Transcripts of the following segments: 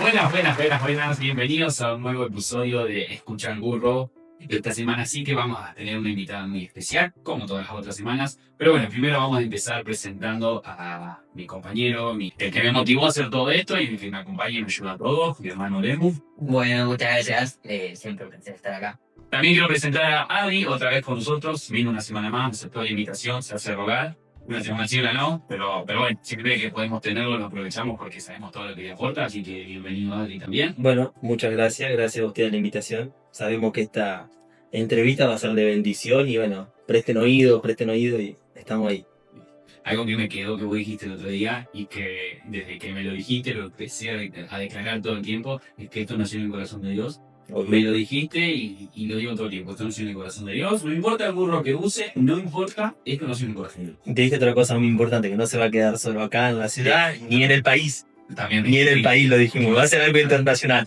Buenas. Bienvenidos a un nuevo episodio de Escucha al Burro. Esta semana sí que vamos a tener una invitada muy especial, como todas las otras semanas. Pero bueno, primero vamos a empezar presentando a mi compañero, el que me motivó a hacer todo esto y el que me acompaña y me ayuda a todo, mi hermano Lemu. Bueno, muchas gracias. Siempre un placer estar acá. También quiero presentar a Adi, otra vez con nosotros. Vino una semana más, aceptó la invitación, se hace rogar. Una semana sí, una no, pero bueno, siempre que podemos tenerlo lo aprovechamos porque sabemos todo lo que le aporta, así que bienvenido Adri también. Bueno, muchas gracias. Gracias a usted por la invitación. Sabemos que esta entrevista va a ser de bendición y bueno, presten oído y estamos ahí. Algo que me quedó que vos dijiste el otro día y que desde que me lo dijiste lo empecé a declarar todo el tiempo, es que esto nació en el corazón de Dios. Me lo dijiste y lo digo todo el tiempo, esto nació en el corazón de Dios, no importa el burro que use, no importa, esto nació en el corazón de Dios. Te dije otra cosa muy importante, que no se va a quedar solo acá en la ciudad, ni en el país. También Ni en el país lo dijimos, va a ser algo internacional.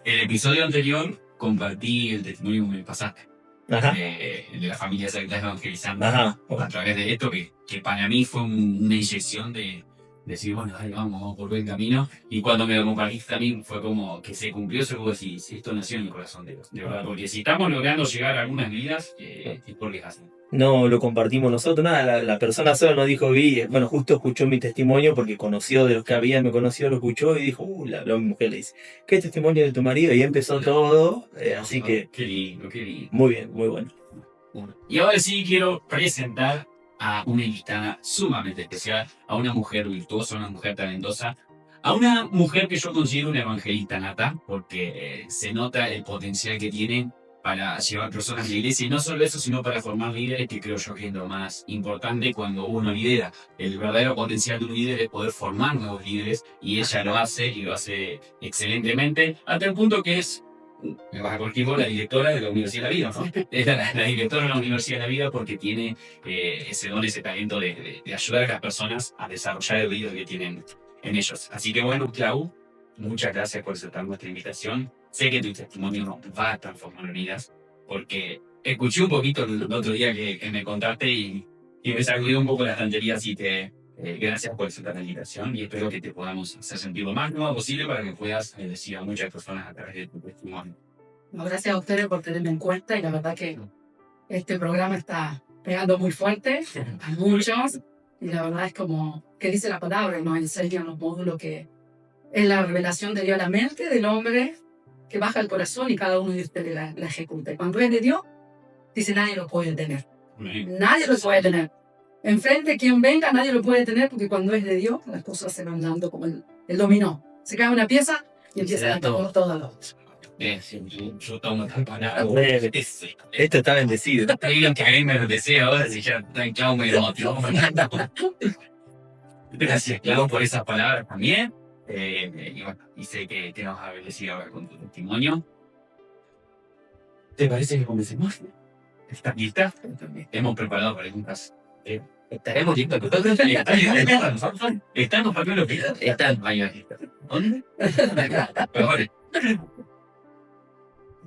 El episodio anterior compartí el testimonio que me pasaste. Ajá. De la familia que está evangelizando Ajá. a través de esto, que para mí fue una inyección de decir, bueno, dale, vamos por buen camino. Y cuando me lo compartiste también fue como que se cumplió eso, como decir, si esto nació en el corazón de Dios, de verdad. Porque si estamos logrando llegar a algunas vidas, es porque es así. No lo compartimos nosotros, nada, la persona sola nos dijo, bueno, justo escuchó mi testimonio porque conoció de los que había, me conoció, lo escuchó y dijo, la mujer le dice, ¿qué testimonio de tu marido? Y empezó todo, así que... Qué lindo. Muy bien, muy bueno. Y ahora sí quiero presentar a una invitada sumamente especial, a una mujer virtuosa, una mujer talentosa, a una mujer que yo considero una evangelista nata, porque se nota el potencial que tiene para llevar personas a la iglesia, y no solo eso, sino para formar líderes, que creo yo que es lo más importante cuando uno lidera. El verdadero potencial de un líder es poder formar nuevos líderes, y ella lo hace, y lo hace excelentemente, hasta el punto que es, me vas a corregir vos, la directora de la Universidad de la Vida, ¿no? Es la directora de la Universidad de la Vida porque tiene ese don, ese talento de ayudar a las personas a desarrollar el líder que tienen en ellos. Así que bueno, Clau, muchas gracias por aceptar nuestra invitación. Sé que tu testimonio nos va a transformar vidas, porque escuché un poquito el otro día que me contaste y me sacudió un poco la estantería, así que gracias por aceptar la invitación y espero que te podamos hacer sentir lo más nuevo posible para que puedas decir a muchas personas a través de tu testimonio. No, gracias a ustedes por tenerme en cuenta y la verdad que este programa está pegando muy fuerte a muchos y la verdad es como que dice la palabra y nos enseña en los módulos que es la revelación de Dios a la mente del hombre que baja al corazón y cada uno de ustedes la ejecuta. Y cuando es de Dios, dice nadie lo puede tener. Nadie lo puede tener. Enfrente quien venga, nadie lo puede tener porque cuando es de Dios, las cosas se van dando como el dominó. Se cae una pieza y empieza a caer todas las otras. Yo tomo esta palabra. Esto está bendecido. Digan que a mí me lo desea ahora si ya está en Clau me lo motivó. Gracias, Clau, por esas palabras también. Y bueno, y sé que te vas a bendecir ahora con tu testimonio. ¿Te parece que comencemos? ¿Estás lista? Hemos preparado preguntas. Estaremos listos. ¿Están los papeles que Están. ¿Dónde? Mejor.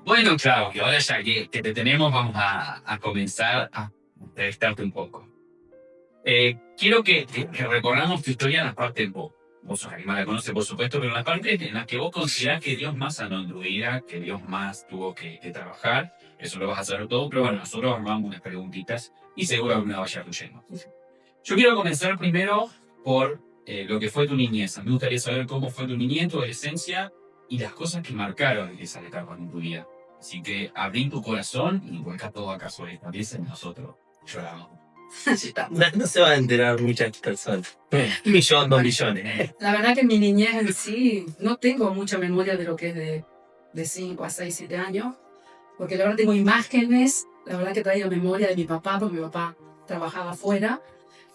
Bueno, Claudio, ahora ya que te tenemos, vamos a comenzar a entrevistarte un poco. Quiero que recorramos tu historia en las partes vos. Vos sos animal, la conoces, por supuesto, pero en las partes en las que vos considerás que Dios más sanó en tu vida, que Dios más tuvo que trabajar, eso lo vas a hacer todo, pero bueno, nosotros armamos unas preguntitas y seguro alguna vaya fluyendo. Yo quiero comenzar primero por lo que fue tu niñez. Me gustaría saber cómo fue tu niñez, tu adolescencia y las cosas que marcaron esas etapas en tu vida. Así que abrí tu corazón y vuelca todo acá sobre esta pieza y nosotros lloramos. No se van a enterar muchas personas. 1 millón, 2 millones. La verdad que en mi niñez en sí no tengo mucha memoria de lo que es de 5 a 6, 7 años, porque la verdad tengo imágenes, la verdad que traigo memoria de mi papá, porque mi papá trabajaba afuera,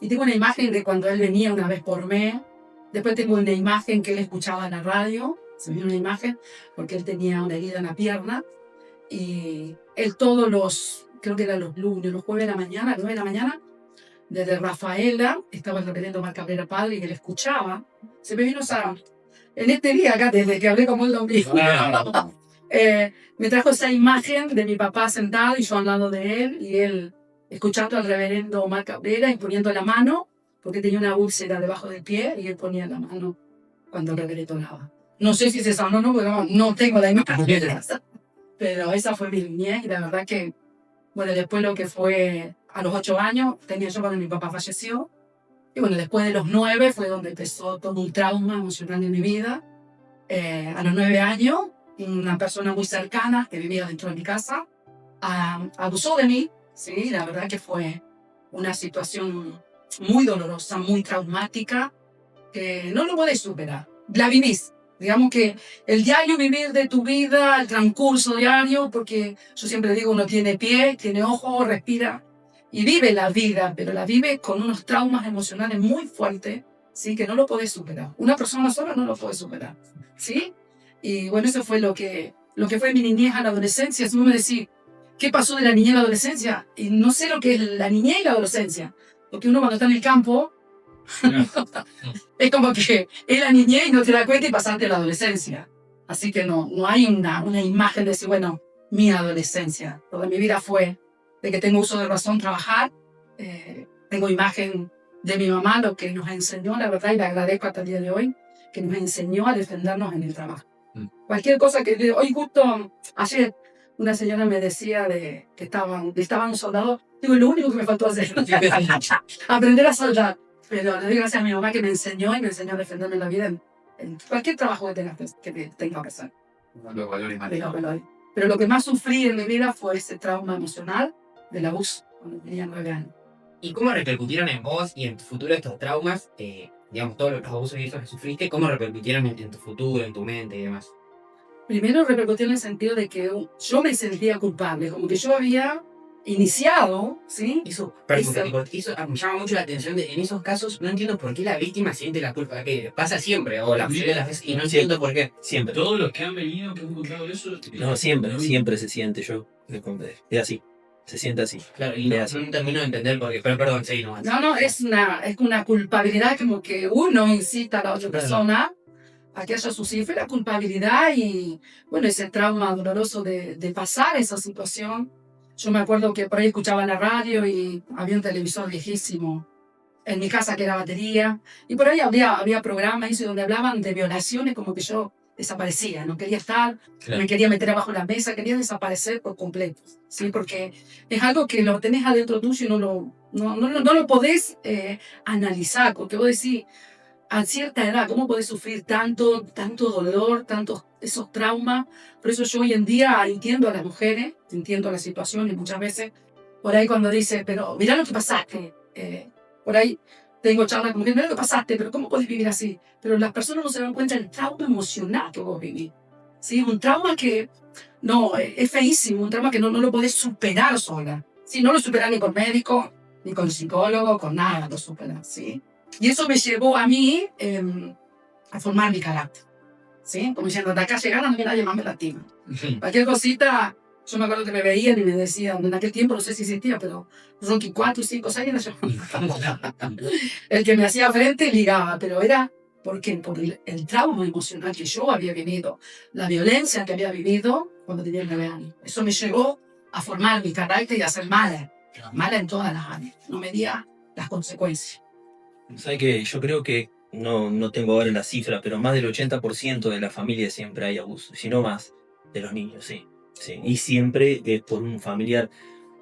y tengo una imagen de cuando él venía una vez por mes, después tengo una imagen que él escuchaba en la radio, se vio una imagen, porque él tenía una herida en la pierna, y él todos los, creo que eran los lunes, los jueves de la mañana, a las 9 de la mañana, desde Rafaela, estaba el reverendo Mar Cabrera Padre y él escuchaba. Se me vino Sara. En este día acá, desde que hablé como el domingo, me trajo esa imagen de mi papá sentado y yo al lado de él y él escuchando al reverendo Mar Cabrera y poniendo la mano, porque tenía una úlcera debajo del pie y él ponía la mano cuando el reverendo oraba. No sé si se sanó o no, porque no tengo la imagen. Pero esa fue mi niñez y la verdad que, bueno, después lo que fue a los 8 años, tenía yo cuando mi papá falleció. Y bueno, después de los 9 fue donde empezó todo un trauma emocional en mi vida. A los 9 años, una persona muy cercana que vivía dentro de mi casa abusó de mí. Sí, la verdad que fue una situación muy dolorosa, muy traumática, que no lo podés superar. La vivís. Digamos que el diario vivir de tu vida, el transcurso diario, porque yo siempre digo, uno tiene pie, tiene ojo, respira y vive la vida, pero la vive con unos traumas emocionales muy fuertes, ¿sí? Que no lo podés superar. Una persona sola no lo puede superar, ¿sí? Y bueno, eso fue lo que fue mi niñez a la adolescencia. Si vos me decís, ¿qué pasó de la niñez a la adolescencia? Y no sé lo que es la niñez y la adolescencia, porque uno cuando está en el campo, es como que es la niñez y no te das cuenta y pasaste a la adolescencia. Así que no hay una imagen de decir, bueno, mi adolescencia. Toda mi vida fue de que tengo uso de razón trabajar. Tengo imagen de mi mamá, lo que nos enseñó, la verdad, y le agradezco hasta el día de hoy, que nos enseñó a defendernos en el trabajo. Cualquier cosa que... Hoy justo ayer una señora me decía que estaban soldados. Digo, lo único que me faltó hacer aprender a soldar. Pero le doy gracias a mi mamá que me enseñó y me enseñó a defenderme en la vida en cualquier trabajo que tenga que hacer. Los valores Pero lo que más sufrí en mi vida fue ese trauma emocional del abuso cuando tenía 9 años. ¿Y cómo repercutieron en vos y en tu futuro estos traumas? Digamos, todos los abusos y eso que sufriste, ¿cómo repercutieron en tu futuro, en tu mente y demás? Primero repercutió en el sentido de que yo me sentía culpable, como que yo había iniciado, ¿sí? Eso me llama mucho la atención. En esos casos no entiendo por qué la víctima siente la culpa, que pasa siempre, o la mayoría de las veces, y no entiendo por qué. Siempre. Todos los que han venido, que han contado eso... No, siempre se siente yo. Es así. Se siente así. Claro, y no termino de entender por qué. Pero perdón, sí, no. No, es una culpabilidad como que uno incita a la otra persona a que haya su cifra, la culpabilidad y, bueno, ese trauma doloroso de pasar esa situación. Yo me acuerdo que por ahí escuchaba la radio y había un televisor viejísimo en mi casa que era batería, y por ahí había programas donde hablaban de violaciones, como que yo desaparecía, no quería estar, me quería meter abajo de la mesa, quería desaparecer por completo, ¿sí? Porque es algo que lo tenés adentro tuyo y no lo podés analizar, porque vos decís, a cierta edad, ¿cómo podés sufrir tanto dolor, tantos esos traumas? Por eso yo hoy en día entiendo a las mujeres, entiendo la situación y muchas veces, por ahí cuando dice, pero mirá lo que pasaste, por ahí tengo charlas con mujeres, mirá lo que pasaste, pero ¿cómo podés vivir así? Pero las personas no se dan cuenta del trauma emocional que vos vivís, ¿sí? Un trauma que, no, es feísimo, un trauma que no lo podés superar sola, ¿sí? No lo superás ni con médico, ni con psicólogo, con nada lo superás, ¿sí? Y eso me llevó a mí a formar mi carácter, ¿sí? Como diciendo, de acá llegaron, nadie más me lastima. Cualquier cosita, yo me acuerdo que me veían y me decían, en aquel tiempo no sé si existía, pero Rocky 4, 5, 6 era yo. El que me hacía frente ligaba, pero era por el trauma emocional que yo había vivido, la violencia que había vivido cuando tenía 9 años. Eso me llevó a formar mi carácter y a ser mala en todas las áreas. No medía las consecuencias. ¿Sabes qué? Yo creo que, no tengo ahora la cifra, pero más del 80% de la familia siempre hay abuso, si no más, de los niños, sí. Y siempre es por un familiar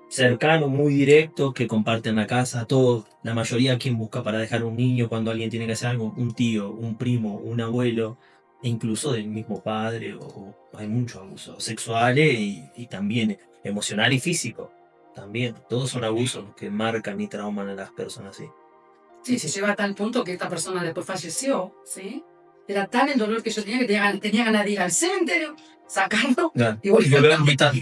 cercano, muy directo, que comparten la casa, todos, la mayoría quien busca para dejar un niño cuando alguien tiene que hacer algo, un tío, un primo, un abuelo, e incluso del mismo padre, o hay muchos abusos sexuales y también emocional y físico, también. Todos son abusos que marcan y trauman a las personas, sí. Sí, se lleva a tal punto que esta persona después falleció, ¿sí? Era tal el dolor que yo tenía que tenía ganas de ir al cementerio, sacarlo y volver a mitad.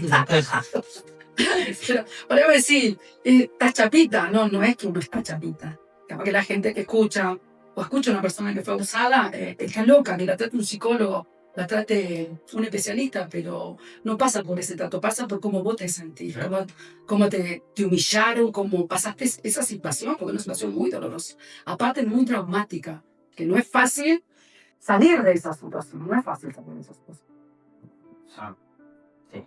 Pero podemos decir, ¿estás chapita? No es que uno está chapita. Capaz que la gente que escucha o escucha a una persona que fue abusada está loca, que la trate un psicólogo, la trate un especialista, pero no pasa por ese trato, pasa por cómo vos te sentís, cómo te humillaron, cómo pasaste esa situación, porque es una situación muy dolorosa, aparte muy traumática, que no es fácil salir de esa situación, no es fácil salir de esa situación. Sí,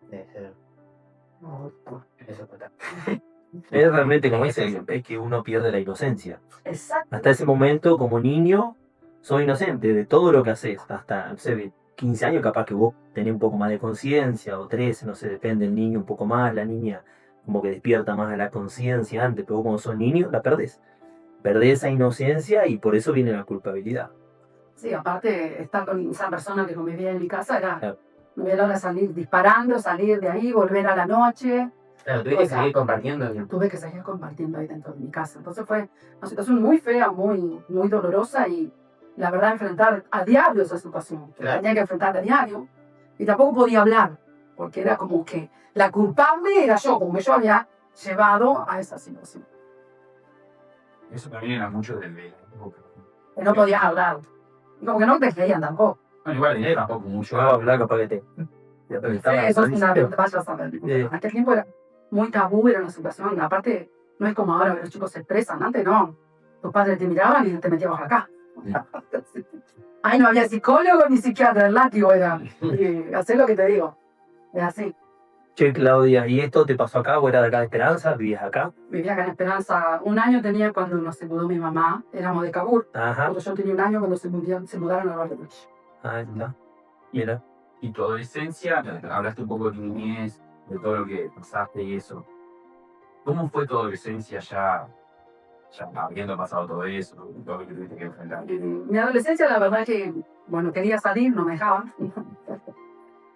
debe ser. Eso total. Es realmente como dice, es que uno pierde la inocencia. Exacto. Hasta ese momento, como niño, sos inocente de todo lo que haces, hasta, no sé, 15 años capaz que vos tenés un poco más de conciencia, o 13, no sé, depende del niño un poco más, la niña como que despierta más de la conciencia antes, pero vos como sos niño la perdés. Perdés esa inocencia y por eso viene la culpabilidad. Sí, aparte, estar con esa persona que convivía en mi casa era, Claro. no era hora de salir disparando, salir de ahí, volver a la noche. Claro, tuve que seguir compartiendo. Tuve que seguir compartiendo ahí dentro de mi casa. Entonces fue una situación muy fea, muy dolorosa y la verdad enfrentar a diario esa situación. Claro. Tenía que enfrentar a diario y tampoco podía hablar porque era como que la culpable era yo, como que yo había llevado a esa situación. Eso también era mucho del Que no podía hablar. Y como que no te creían tampoco. Bueno, igual dinero tampoco mucho. Yo voy a hablar capaz que te... Sí, eso es una vaya a saber. En aquel tiempo era muy tabú, era una situación. Aparte, no es como ahora que los chicos se expresan. Antes no. Tus padres te miraban y te metíamos acá. Ahí no había psicólogo ni psiquiatra, el látigo era. Hacer lo que te digo. Es así. Che, Claudia, ¿y esto te pasó acá o era de acá de Esperanza? ¿Vivías acá? Vivía acá en Esperanza. Un año tenía cuando nos se mudó mi mamá. Éramos de Cabur. Ajá. Pero yo tenía un año cuando se mudaron a Bariloche. Ahí está. Mira. Y tu adolescencia, hablaste un poco de tu niñez, de todo lo que pasaste y eso. ¿Cómo fue tu adolescencia ya habiendo pasado todo eso, todo lo que tuviste que enfrentar? Mi adolescencia, la verdad que, bueno, quería salir, no me dejaban.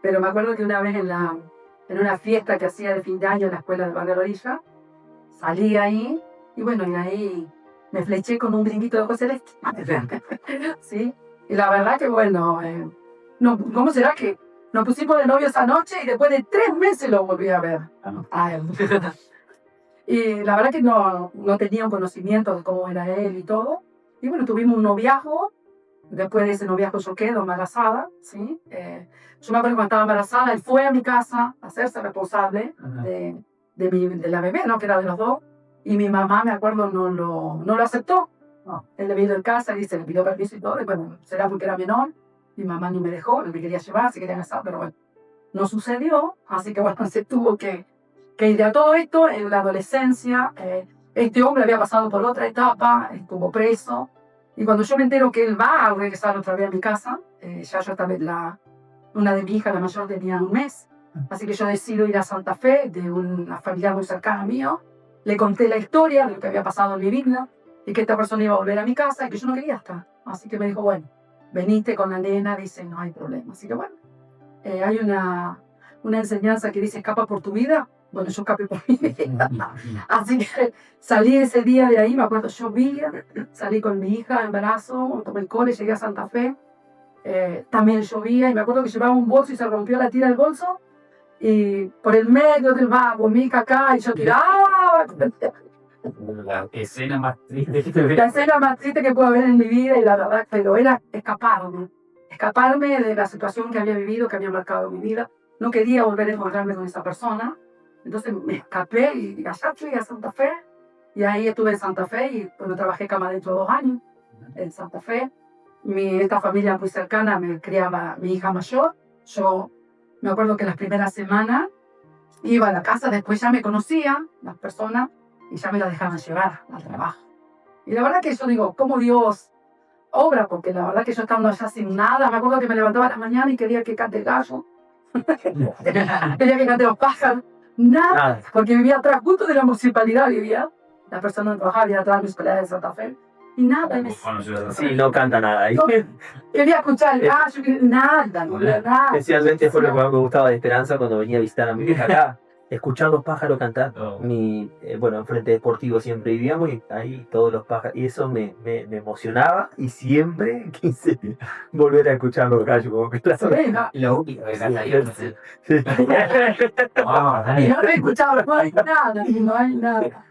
Pero me acuerdo que una vez en una fiesta que hacía de fin de año en la escuela de Barrio Orilla, salí ahí y bueno, y ahí me fleché con un brinquito de ojos celeste. ¿Sí? Y la verdad que, bueno, no, ¿cómo será que nos pusimos de novio esa noche y después de 3 meses lo volví a ver a él? Y la verdad que no tenía un conocimiento de cómo era él y todo. Y bueno, tuvimos un noviazgo. Después de ese noviazgo yo quedo embarazada, ¿sí? Yo me acuerdo que cuando estaba embarazada, él fue a mi casa a hacerse responsable de la bebé, ¿no? Que era de los dos. Y mi mamá, me acuerdo, no lo aceptó. No. Él le vino en casa y le pidió permiso y todo. Y bueno, será porque era menor. Mi mamá ni me dejó, él me quería llevar, se quería casar, pero bueno, no sucedió. Así que bueno, se tuvo que ir a todo esto en la adolescencia. Este hombre había pasado por otra etapa, estuvo preso. Y cuando yo me entero que él va a regresar otra vez a mi casa, ya yo también, una de mi hija, la mayor, tenía 1 mes. Así que yo decido ir a Santa Fe, de una familiar muy cercana mío. Le conté la historia de lo que había pasado en mi vida y que esta persona iba a volver a mi casa y que yo no quería estar. Así que me dijo, bueno, veniste con la nena, dice, no hay problema. Así que bueno, hay una enseñanza que dice, escapa por tu vida. Bueno, yo escapé por mi vida. Así que salí ese día de ahí, me acuerdo, llovía, salí con mi hija, embarazo, tomé el cole, llegué a Santa Fe. También llovía y me acuerdo que llevaba un bolso y se rompió la tira del bolso. Y por el medio del vago, mi hija acá, y yo tiraba. La escena más triste que te veo. La escena más triste que puedo haber en mi vida, y la verdad, pero era escaparme de la situación que había vivido, que había marcado mi vida. No quería volver a encontrarme con esa persona. Entonces me escapé y allá fui a Santa Fe. Y ahí estuve en Santa Fe y bueno, trabajé cama dentro de 2 años en Santa Fe. Esta familia muy cercana me criaba mi hija mayor. Yo me acuerdo que las primeras semanas iba a la casa, después ya me conocían las personas y ya me la dejaban llevar al trabajo. Y la verdad que yo digo, ¿cómo Dios obra? Porque la verdad que yo estando allá sin nada, me acuerdo que me levantaba a la mañana y quería que cante el gallo. Quería que cante los pájaros. Nada, porque vivía atrás, justo de la municipalidad vivía. La persona que trabajaba vivía atrás de la municipalidad de Santa Fe. Y nada, Sí, no canta nada ahí. Quería escuchar el gallo, nada. Especialmente fue lo que más me gustaba de Esperanza cuando venía a visitar a mi hija acá. Escuchar los pájaros cantar. Bueno, en Frente Deportivo siempre vivíamos y ahí todos los pájaros. Y eso me emocionaba y siempre quise volver a escuchar los gallos. Como que Lo único que canta ahí. Y no he escuchado, no hay nada.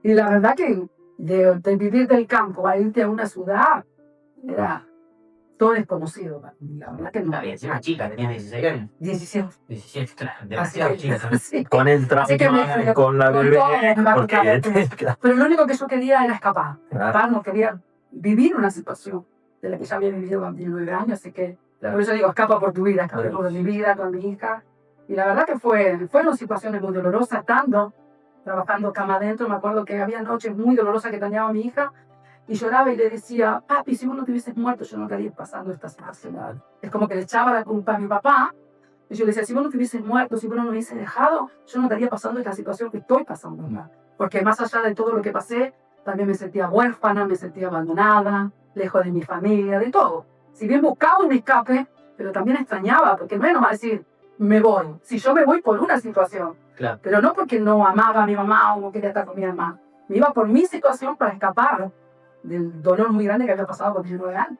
Y la verdad que de vivir del campo a irte a una ciudad era todo desconocido. La verdad que no. Está bien, si una chica, tenías 16 años. 17. 17, claro, demasiado chica. Sí. con el tráfico, con la bebé. Pero lo único que yo quería era escapar. No quería vivir una situación de la que ya había vivido cuando tenía 9 años. Así que por eso digo, escapa por tu vida, escapa por mi vida, con mi hija. Y la verdad que fueron situaciones muy dolorosas, trabajando cama adentro. Me acuerdo que había noches muy dolorosas que tenía mi hija y lloraba y le decía, papi, si vos no te hubieses muerto, yo no estaría pasando esta situación. Es como que le echaba la culpa a mi papá. Y yo le decía, si vos no te hubieses muerto, si vos no me hubieses dejado, yo no estaría pasando esta situación que estoy pasando. Porque más allá de todo lo que pasé, también me sentía huérfana, me sentía abandonada, lejos de mi familia, de todo. Si bien buscaba un escape, pero también extrañaba, porque no es nomás decir, me voy. Si yo me voy por una situación, Claro. pero no porque no amaba a mi mamá o no quería estar con mi mamá. Me iba por mi situación para escapar del dolor muy grande que había pasado con 19 años.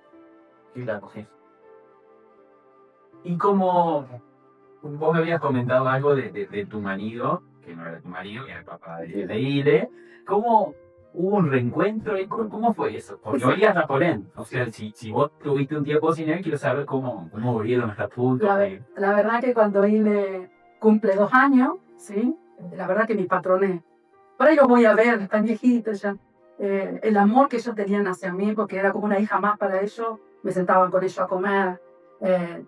Claro, sí. Y como vos me habías comentado algo de tu marido, que no era tu marido, que era el papá de Ile, ¿cómo hubo un reencuentro? ¿Cómo fue eso? Porque hoy a por él. O sea, si vos tuviste un tiempo sin él, quiero saber cómo volvieron hasta punto. La verdad que cuando Ile cumple 2 años, ¿sí? La verdad que mis patrones, por ahí los voy a ver, están viejitos ya. El amor que ellos tenían hacia mí, porque era como una hija más para ellos, me sentaban con ellos a comer.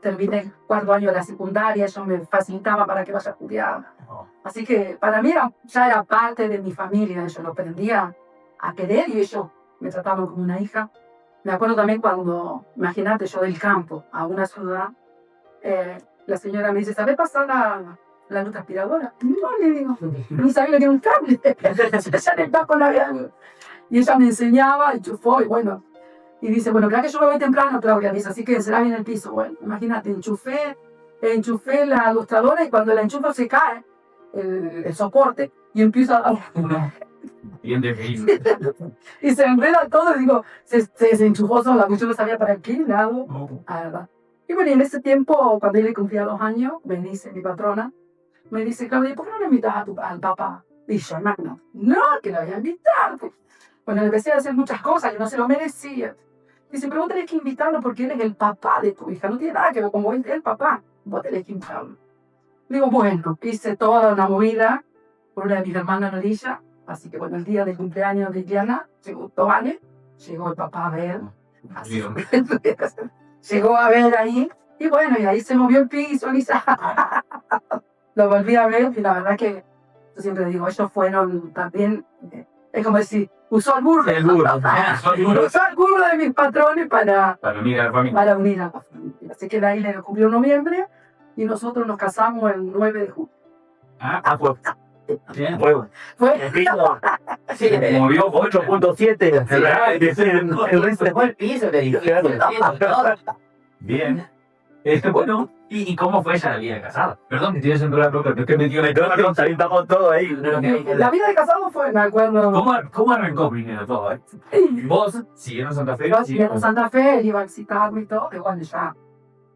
Terminé el 4º año de la secundaria, ellos me facilitaban para que vaya a estudiar. Así que para mí ya era parte de mi familia, yo lo aprendía a querer y ellos me trataban como una hija. Me acuerdo también cuando, imagínate, yo del campo a una ciudad, la señora me dice, ¿sabes pasar la luz aspiradora? No, le digo, no sabía lo que era un cable. Ya en el campo la había. Y ella me enseñaba, enchufó y bueno. Y dice, bueno, claro que yo me voy temprano, Claudia, dice, así que será bien el piso. Bueno, imagínate, enchufé la lustradora y cuando la enchufo se cae el soporte y empieza a... Bien definido. y se enreda todo y digo, se desenchufó sola, yo no sabía para qué lado. Y bueno, y en ese tiempo, cuando él cumplía 2 años, me dice mi patrona, me dice, Claudia, ¿por qué no le invitas al papá? Y yo, hermano, no, que lo voy a invitar. Bueno, le empecé a hacer muchas cosas que no se lo merecía. Dice, pero vos tenés que invitarlo porque él es el papá de tu hija. No tiene nada que ver con vos, él es el papá. Vos tenés que invitarlo. Digo, bueno, hice toda una movida por una de mis hermanas en Orilla. Así que bueno, el día del cumpleaños de Diana, llegó Tobane, llegó el papá a ver. Así, llegó a ver ahí. Y bueno, y ahí se movió el piso, lo volví a ver y la verdad que yo siempre digo, ellos fueron también, es como decir, usó el burro. El burro. Usó el burro de mis patrones para unir a la familia. Para unir a la familia. Así que la isla lo cumplió en noviembre y nosotros nos casamos el 9 de julio. Fue. Bien. Fue Sí, movió 8.7. El resto Fue el piso, te digo. Bien. Bueno, ¿y cómo fue esa la vida de casado? Perdón, me tienes en la boca, es que me dio la Estamos todo ahí. La vida de casado fue, me acuerdo. ¿Cómo arrancó primero todo? ¿Vos siguieron Santa Fe? Yo siguiendo en Santa Fe, él iba a visitarme y todo, y bueno, ya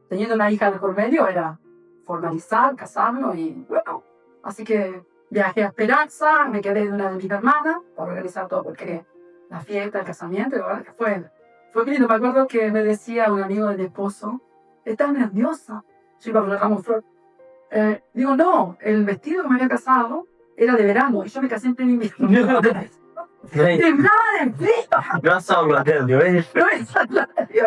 teniendo una hija de por medio era formalizar, casarnos y bueno, así que viajé a Esperanza, me quedé de una de mis hermanas para organizar todo, porque la fiesta, el casamiento, la verdad que fue lindo. Me acuerdo que me decía un amigo de mi esposo, ¿estás nerviosa? Yo iba a Ramos Flor. Digo, no, el vestido que me había casado era de verano y yo me casé en pleno invierno. Temblaba del frío. No sabía No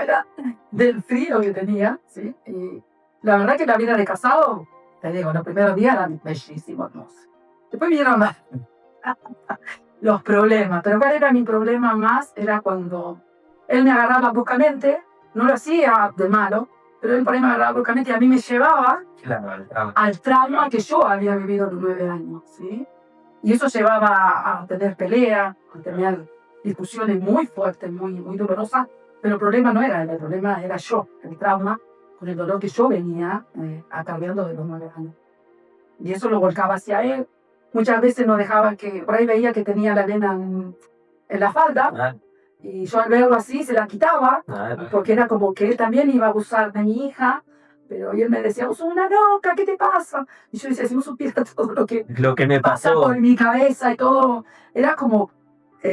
era del frío que tenía, ¿sí? Y la verdad que la vida de casado, te digo, los primeros días eran bellísimos, hermosos. Después vinieron los problemas, pero ¿cuál era mi problema más? Era cuando él me agarraba bruscamente, no lo hacía de malo, pero él por ahí me agarraba bruscamente y a mí me llevaba al trauma que yo había vivido a los 9 años, ¿sí? Y eso llevaba a tener peleas, a tener discusiones muy fuertes, muy dolorosas, pero el problema no era él, el problema era yo, el trauma, con el dolor que yo venía acarreando de los 9 años. Y eso lo volcaba hacia él. Muchas veces no dejaba que, por ahí veía que tenía la nena en la falda, y yo al verlo así se la quitaba, porque era como que él también iba a abusar de mi hija, pero él me decía, vos sos una loca, ¿qué te pasa? Y yo decía, si vos supieras todo lo que me pasó por mi cabeza y todo, era como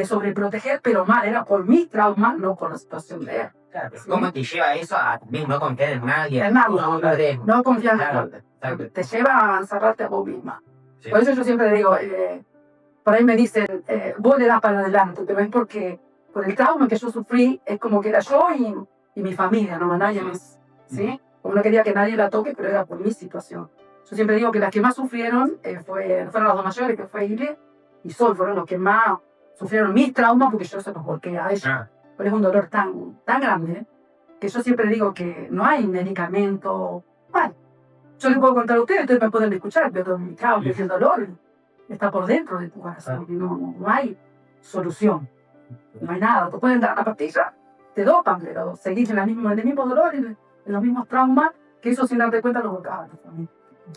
sobreproteger, pero mal, era por mis traumas, no por la situación de él. Claro, ¿cómo te lleva eso a también no confiar en nadie? En nadie, no confiar en Claro, nadie. Te lleva a encerrarte a vos misma. Sí. Por eso yo siempre digo, por ahí me dicen, vos le das para adelante, pero es porque por el trauma que yo sufrí, es como que era yo y mi familia, no más nadie más, ¿sí? Como no quería que nadie la toque, pero era por mi situación. Yo siempre digo que las que más sufrieron fueron las dos mayores, que fue Ile y Sol, fueron los que más sufrieron mis traumas porque yo se los volqué a ellos. Pero es un dolor tan grande que yo siempre digo que no hay medicamento. Bueno, yo les puedo contar a ustedes, ustedes me pueden escuchar, pero mi trauma, que el dolor está por dentro de tu corazón. Y no hay solución. No hay nada. Te pueden dar una pastilla, te dopan, pero seguís en el mismo dolor, en los mismos traumas, que eso sin darte cuenta lo volcaba.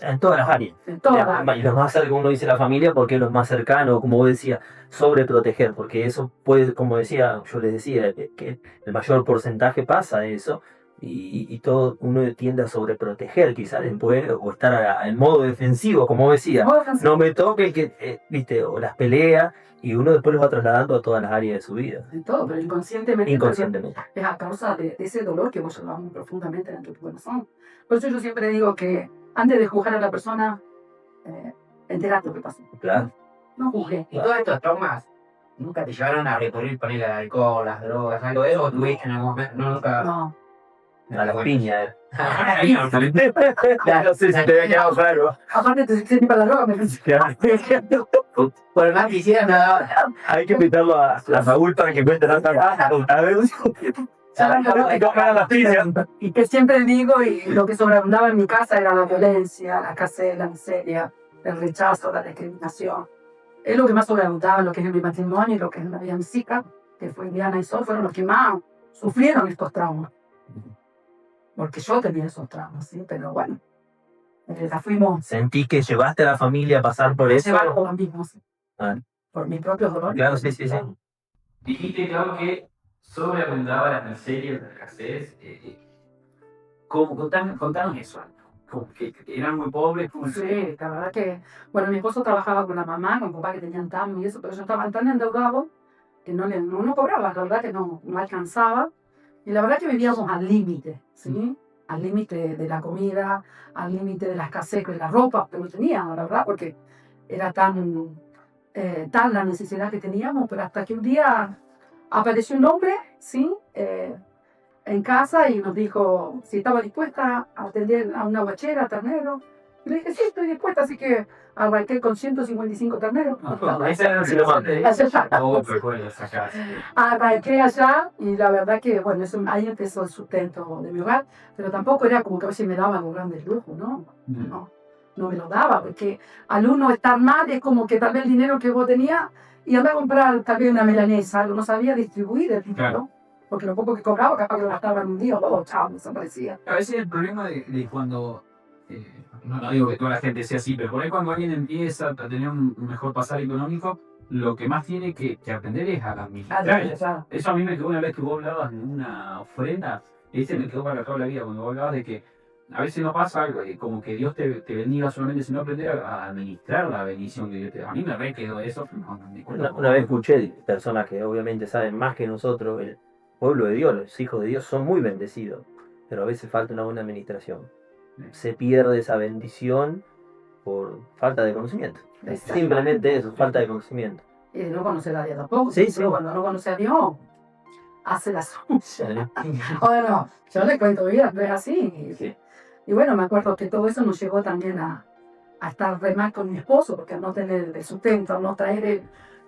En todas las áreas. En todas las áreas. Y lo más cercano, uno dice la familia, porque es lo más cercano, como vos decías, sobreproteger, porque eso puede, como decía, yo les decía, que el mayor porcentaje pasa eso, y todo uno tiende a sobreproteger quizás después, o estar en modo defensivo, como vos decías, no me toque, viste, o las peleas, y uno después los va trasladando a todas las áreas de su vida. En todo, pero inconscientemente. Inconscientemente. Es a causa de ese dolor que vos llevas muy profundamente dentro de tu corazón. Por eso yo siempre digo que antes de juzgar a la persona, enterate lo que pasó. Claro. No juzgué. ¿Y todos estos traumas nunca te llevaron a recurrir por el alcohol, las drogas, algo de eso? ¿O tuviste en algún momento? No, nunca. No. A la piña. Claro, No sé si te había quedado claro. Aparte te sentí para la droga, me pensé. por más que hicieran nada. Hay que invitarlo a Raúl para que cuente la a ver, las piñas. Y que siempre digo, y lo que sobreabundaba en mi casa era la violencia, la escasez, la miseria, el rechazo, la discriminación. Es lo que más sobreabundaba en lo que es en mi matrimonio y lo que es en la vida de mis hijas, que fue Diana y Sol, fueron los que más sufrieron estos traumas. Porque yo tenía esos traumas, ¿sí? Pero bueno, la fuimos. ¿Sentí que llevaste a la familia a pasar por eso? Llevar por los mismos, Ah. Por mis propios dolores. Claro, sí. Dijiste, claro, que sobreabundaba la miseria, la escasez. Contanos eso. Como que eran muy pobres. Sí, la verdad que, bueno, mi esposo trabajaba con la mamá, con papá que tenían TAM y eso, pero ellos estaban tan endeudados que no cobraba, la verdad que no alcanzaba. Y la verdad que vivíamos al límite, ¿sí? Al límite de la comida, al límite de la escasez de la ropa, que no teníamos, la verdad, porque era tan la necesidad que teníamos, pero hasta que un día apareció un hombre, ¿sí? En casa y nos dijo si estaba dispuesta a atender a una guachera, ternero. Y le dije, sí, estoy dispuesta, así que arranqué con 155 terneros. Ese era el Arranqué allá y la verdad que, bueno, ahí empezó el sustento de mi hogar, pero tampoco era como que a veces me daban un grande lujo, ¿no? No me lo daba, porque al uno estar mal es como que tal vez el dinero que vos tenías y andaba a comprar tal vez una milanesa, algo, no sabía distribuir el dinero. Claro. Porque lo poco que cobraba, capaz que lo gastaba en un día o dos, chao, desaparecía. A veces el problema de cuando, no digo que toda la gente sea así, pero por ahí cuando alguien empieza a tener un mejor pasar económico, lo que más tiene que aprender es a administrar. Eso a mí me quedó una vez que vos hablabas de una ofrenda, ese me quedó para toda la vida, cuando vos hablabas de que a veces no pasa algo, como que Dios te bendiga solamente, sino aprender a administrar la bendición que Dios te da. A mí me re quedó eso, no me acuerdo. Una vez escuché personas que obviamente saben más que nosotros, el pueblo de Dios, los hijos de Dios son muy bendecidos, pero a veces falta una buena administración. Se pierde esa bendición por falta de conocimiento. Simplemente eso, falta de conocimiento. Y de no conocer a Dios tampoco. Sí. Pero cuando no conoce a Dios, hace la suya. Bueno, yo le cuento vida, pero es así. Sí. Y bueno, me acuerdo que todo eso nos llevó también a estar re mal con mi esposo, porque al no tener el sustento, al no traer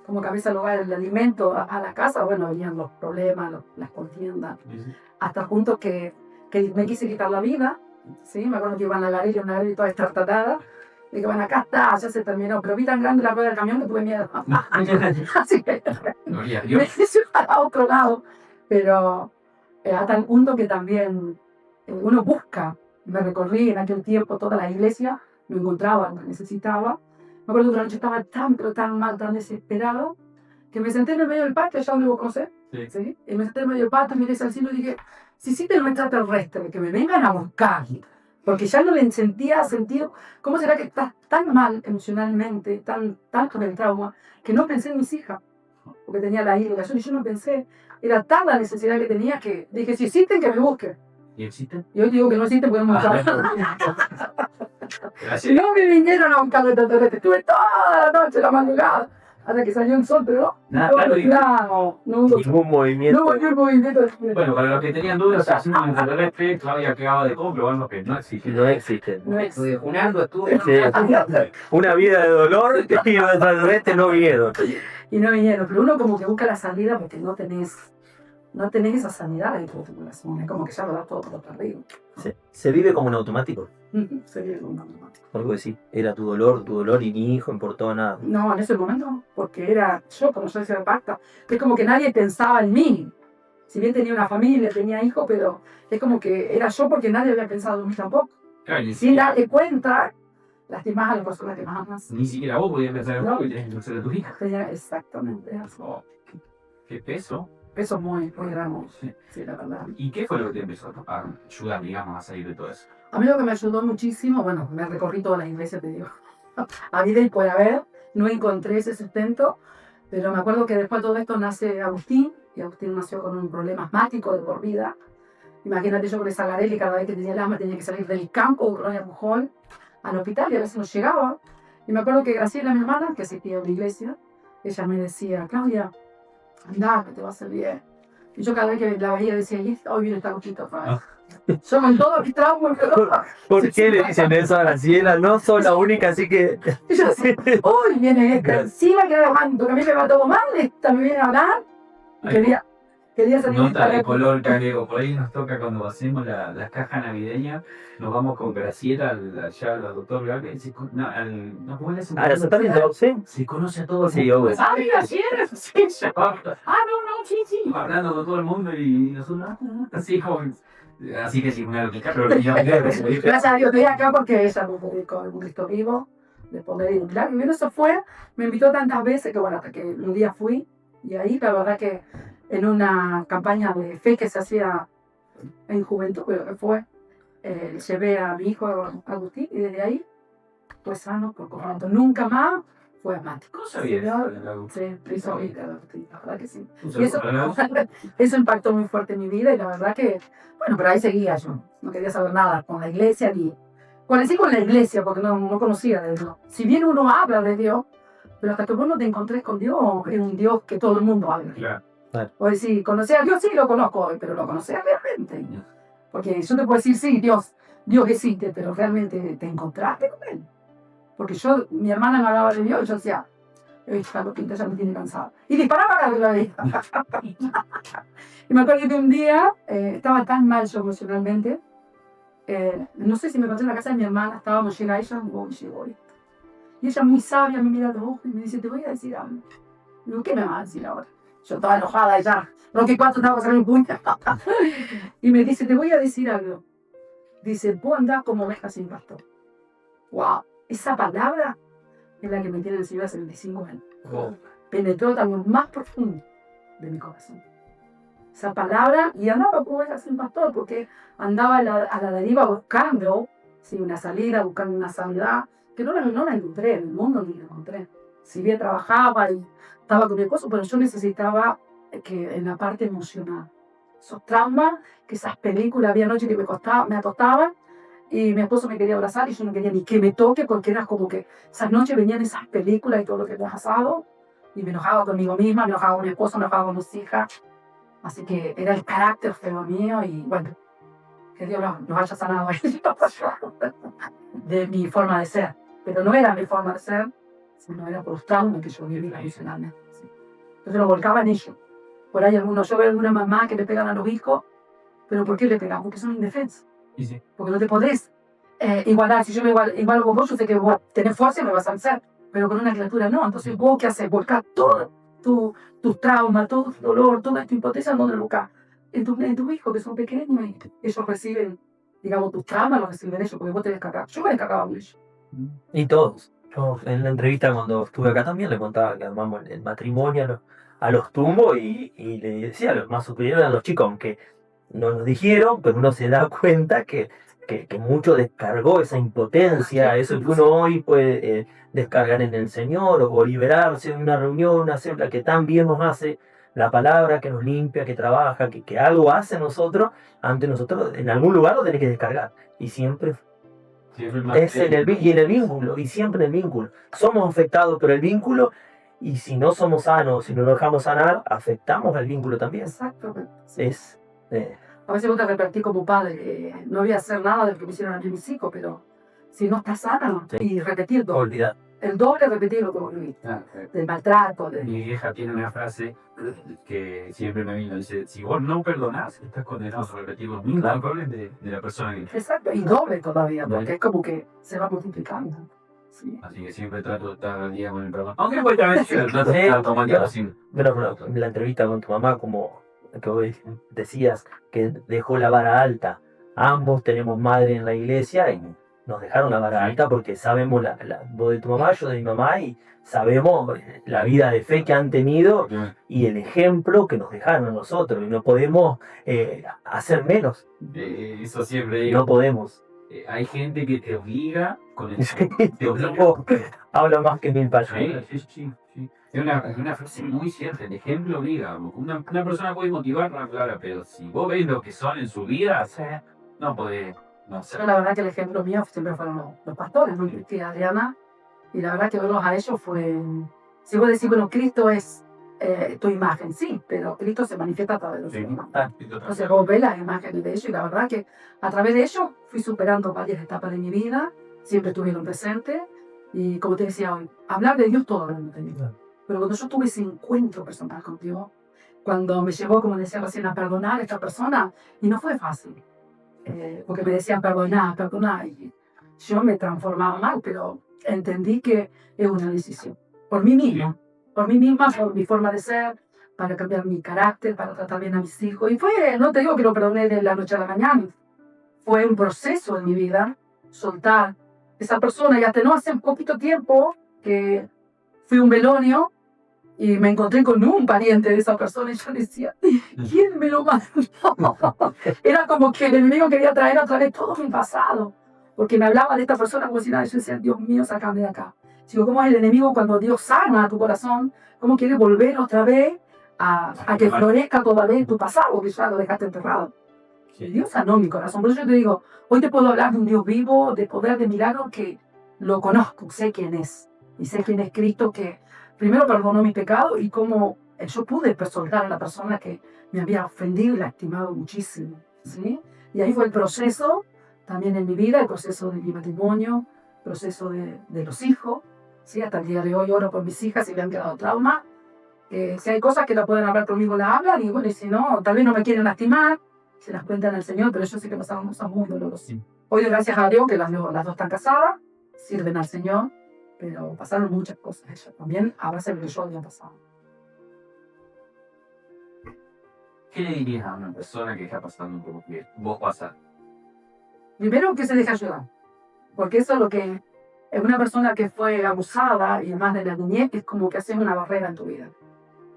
como cabeza al hogar el alimento a la casa, bueno, venían los problemas, las contiendas, hasta el punto que me quise quitar la vida, ¿sí? Me acuerdo que iba en la galería, una galería toda estartatada, y que bueno, acá está, ya se terminó, pero vi tan grande la rueda del camión que tuve miedo. Así que me hice para otro lado, pero hasta el punto que también uno busca. Me recorrí en aquel tiempo toda la iglesia, no encontraba lo que necesitaba. Me acuerdo que una noche estaba tan, pero tan mal, tan desesperado, que me senté en el medio del patio, allá donde vos conocés, ¿sí? Y me senté en el medio del patio, miré hacia el cielo y dije, si existe un extraterrestre, que me vengan a buscar, porque ya no le sentía sentido. ¿Cómo será que estás tan mal emocionalmente, tan con el trauma, que no pensé en mis hijas? Porque tenía la ira y yo no pensé. Era tan la necesidad que tenía que dije, si existen, que me busquen. ¿Y existen? Y hoy digo que no existen, podemos buscar. Gracias. No me vinieron a buscar extraterrestres, estuve toda la noche, la madrugada, hasta que salió el sol, pero Nada, claro, y- no hubo Ningún movimiento. no volvió el movimiento. Bueno, para los que tenían dudas, así un extraterrestre, Claudia acaba de comprobarnos que no existe. No existen. No es. Estudio un arduo estudio. Sí. Una vida de dolor y los extraterrestres no vinieron. Y no vinieron, pero uno como que busca la salida porque no tenés esa sanidad dentro de tu corazón, es como que ya lo das todo por perdido. Se vive como en automático. Se vive como un automático. Algo así. Era tu dolor y mi hijo importaba nada. No, en ese momento, porque era yo, como yo decía pacta, es como que nadie pensaba en mí. Si bien tenía una familia, tenía hijos, pero es como que era yo porque nadie había pensado en mí tampoco. Claro, ni Sin siquiera, darte cuenta, lastimás a las personas que más amas. ni siquiera vos podías pensar en No. vos y tenés que ser de tu hija. Tenía exactamente eso. Oh, qué peso. Pesos muy grandes, Sí. sí, la verdad. ¿Y qué fue lo que te empezó a ayudar, digamos, a salir de todo eso? A mí lo que me ayudó muchísimo, bueno, me recorrí toda la iglesia, te digo. A vida y por haber, no encontré ese sustento, pero me acuerdo que después de todo esto nace Agustín, y Agustín nació con un problema asmático de por vida. Imagínate yo con esa garela y cada vez que tenía el asma tenía que salir del campo de Colonia Pujol al hospital y a veces no llegaba. Y me acuerdo que Graciela, mi hermana, que asistía a la iglesia, ella me decía, Claudia, andá, que te va a hacer bien. Y yo cada vez que la veía decía, y hoy viene esta loquita otra vez. Yo con todo mi trauma, pero... ¿Por qué le dicen eso a Graciela? No soy la única, así que. Yo decía, uy, viene esta, encima que era aguanto, que a mí me va todo mal, esta me viene a hablar. Y quería salir Nota de color cagueo. Por ahí nos toca cuando hacemos la caja navideña, nos vamos con Graciela allá al doctor Gabriel. No, ¿cómo le hacen? Ah, ¿la tratamiento? Sí. Se conoce a todo el Sí, mundo. obvio. Ah, mira, Graciela, sí, se va. No, sí. Hablando con todo el mundo y nosotros, así como. Así que sí, una pero Gracias a Dios estoy acá porque ella me dedicó a un Cristo vivo, de poder ir. Claro, y eso fue, me invitó tantas veces que bueno, hasta que un día fui, y ahí la verdad que en una campaña de fe que se hacía en juventud, creo que fue, llevé a mi hijo Agustín y desde ahí fue sano por completo. Nunca más fue asmático. ¿Cómo sabías? Sí, hizo bien, la verdad que sí. Un Y eso, saludo. eso impactó muy fuerte en mi vida y la verdad que, bueno, pero ahí seguía yo. No quería saber nada con la iglesia ni... Conocí con la iglesia porque no conocía de Dios. Si bien uno habla de Dios, pero hasta que vos no te encontrés con Dios, es un Dios que todo el mundo habla. Claro. O decir, conocí a Dios, sí lo conozco, pero lo conocés realmente. Porque yo te puedo decir, sí, Dios existe, pero realmente te encontraste con Él. Porque mi hermana me hablaba de Dios y yo decía, esta loquita ya me tiene cansada. Y disparaba la vez. Y me acuerdo que un día estaba tan mal yo emocionalmente. No sé si me encontré en la casa de mi hermana, estábamos, llega ella, llegó esto. Y ella muy sabia me mira a los ojos y me dice, te voy a decir algo. Digo, ¿qué me vas a decir ahora? Yo estaba enojada ya. Roque 4 estaba sacando un puño. Y me dice, te voy a decir algo. Dice, vos andás como oveja sin pastor. ¡Wow! Esa palabra es la que me tiene en el Señor hace 25 años. Oh. Penetró también más profundo de mi corazón. Esa palabra, y andaba como oveja sin pastor, porque andaba a la deriva buscando una salida, buscando una sanidad, que no la encontré, en el mundo ni la encontré. Si bien trabajaba y estaba con mi esposo, pero yo necesitaba que en la parte emocional. Esos traumas, que esas películas, había noches que me acostaban y mi esposo me quería abrazar y yo no quería ni que me toque porque era como que esas noches venían esas películas y todo lo que me ha pasado y me enojaba conmigo misma, me enojaba con mi esposo, me enojaba con mis hijas. Así que era el carácter feo mío y bueno, que Dios nos haya sanado de mi forma de ser. Pero no era mi forma de ser, sino era por los traumas que yo vivía emocionalmente. ¿Sí? Entonces lo volcaba en ello. Por ahí yo veo alguna mamá que le pegan a los hijos, pero ¿por qué le pegan? Porque son indefensos. Sí. Porque no te podés igualar. Si yo me igualo con vos, yo sé que vos tenés fuerza y me vas a vencer, pero con una criatura no. Entonces vos, ¿qué haces? Volcar todo tus traumas, todo tu dolor, toda tu impotencia, ¿en dónde lo buscas? En tus hijos que son pequeños y ellos reciben, digamos, tus traumas los reciben ellos, porque vos te descargás. Yo me descargaba mucho. Y todos. Yo en la entrevista cuando estuve acá también le contaba que armamos el matrimonio a los tumbos y le decía a los más superiores a los chicos, aunque no nos dijeron, pero uno se da cuenta que mucho descargó esa impotencia, eso que uno hoy puede descargar en el Señor o liberarse en una reunión, una célula que tan bien nos hace la palabra, que nos limpia, que trabaja, que algo hace nosotros, ante nosotros en algún lugar lo tenés que descargar. Y siempre es en el vínculo, y siempre en el vínculo. Somos afectados por el vínculo Y si no somos sanos, si no nos dejamos sanar, afectamos al vínculo también. Exactamente. Sí. Es, A veces vos te repetís como padre, no voy a hacer nada de lo que me hicieron a mí mis hijos, pero si no estás sana, Sí. y repetir olvidar. el doble repetir lo que vos viviste, del maltrato, Mi vieja tiene una frase que siempre me vino, dice, si vos no perdonás, estás condenado a repetir los mismos errores de la persona que... Exacto, y doble todavía, porque es como que se va multiplicando. Sí. Así que siempre trato de estar al día con el perdón. Aunque después también yo trato de estar automático así. Bueno, en la entrevista con tu mamá, como que vos decías, que dejó la vara alta. Ambos tenemos madre en la iglesia y nos dejaron la vara Sí. alta porque sabemos, vos de tu mamá, yo de mi mamá, y sabemos la vida de fe que han tenido y el ejemplo que nos dejaron a nosotros. Y no podemos hacer menos. Eso siempre digo. No podemos. Hay gente que te obliga con el... te obliga. Habla más que mil palabras. Sí. Es una frase muy cierta, el ejemplo obliga. Una persona puede motivarla, claro, pero si vos ves lo que son en su vida, no podés, no sé. Pero la verdad que el ejemplo mío siempre fueron los pastores, ¿no? Que Adriana, y la verdad que verlos a ellos fue... Si vos decís, bueno, Cristo es tu imagen, sí, pero Cristo se manifiesta a través de su imagen. Entonces vos ves las imágenes de ellos y la verdad que a través de ellos fui superando varias etapas de mi vida, siempre estuvieron presentes y como te decía hoy, hablar de Dios todo hablando de Dios. Pero cuando yo tuve ese encuentro personal con Dios, cuando me llevó, como decía recién, a perdonar a esta persona, y no fue fácil, porque me decían perdonar, y yo me transformaba mal, pero entendí que es una decisión, por mí misma, por mi forma de ser, para cambiar mi carácter, para tratar bien a mis hijos. Y fue, no te digo que lo perdoné de la noche a la mañana, fue un proceso en mi vida, soltar esa persona. Y hasta no hace un poquito tiempo que fui a un velorio y me encontré con un pariente de esa persona y yo decía, ¿quién me lo mandó? Era como que el enemigo quería traer otra vez todo mi pasado, porque me hablaba de esta persona como si nada. Yo decía, Dios mío, sácame de acá. Digo, ¿cómo es el enemigo cuando Dios sana tu corazón? ¿Cómo quiere volver otra vez a que florezca todavía tu pasado, que ya lo dejaste enterrado? Y Dios sanó mi corazón. Por eso yo te digo, hoy te puedo hablar de un Dios vivo, de poder, de milagro, que lo conozco, sé quién es. Y sé quién es Cristo, que primero perdonó mi pecado y cómo yo pude soltar a la persona que me había ofendido y lastimado muchísimo, ¿sí? Y ahí fue el proceso, también en mi vida, el proceso de mi matrimonio, el proceso de los hijos, ¿sí? Hasta el día de hoy oro por mis hijas y me han quedado traumas. Si hay cosas que la pueden hablar conmigo, la hablan, y bueno, y si no, tal vez no me quieren lastimar, se las cuentan al Señor, pero yo sé que pasaron cosas muy dolorosas. Sí. Hoy, gracias a Dios, que las dos están casadas, sirven al Señor, pero pasaron muchas cosas ellas también, a base de lo que yo había pasado. ¿Qué le dirías a una persona que está pasando por lo que vos pasás? Primero, que se deje ayudar, porque eso es lo que es una persona que fue abusada y además de la niñez, es como que haces una barrera en tu vida.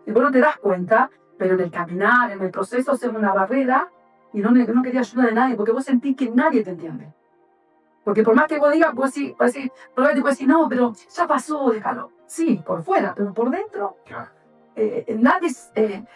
Y vos no te das cuenta, pero en el caminar, en el proceso, haces una barrera y no querías ayuda de nadie, porque vos sentís que nadie te entiende. Porque por más que vos digas, probablemente puedes decir, no, pero ya pasó, déjalo. Sí, por fuera, pero por dentro, nadie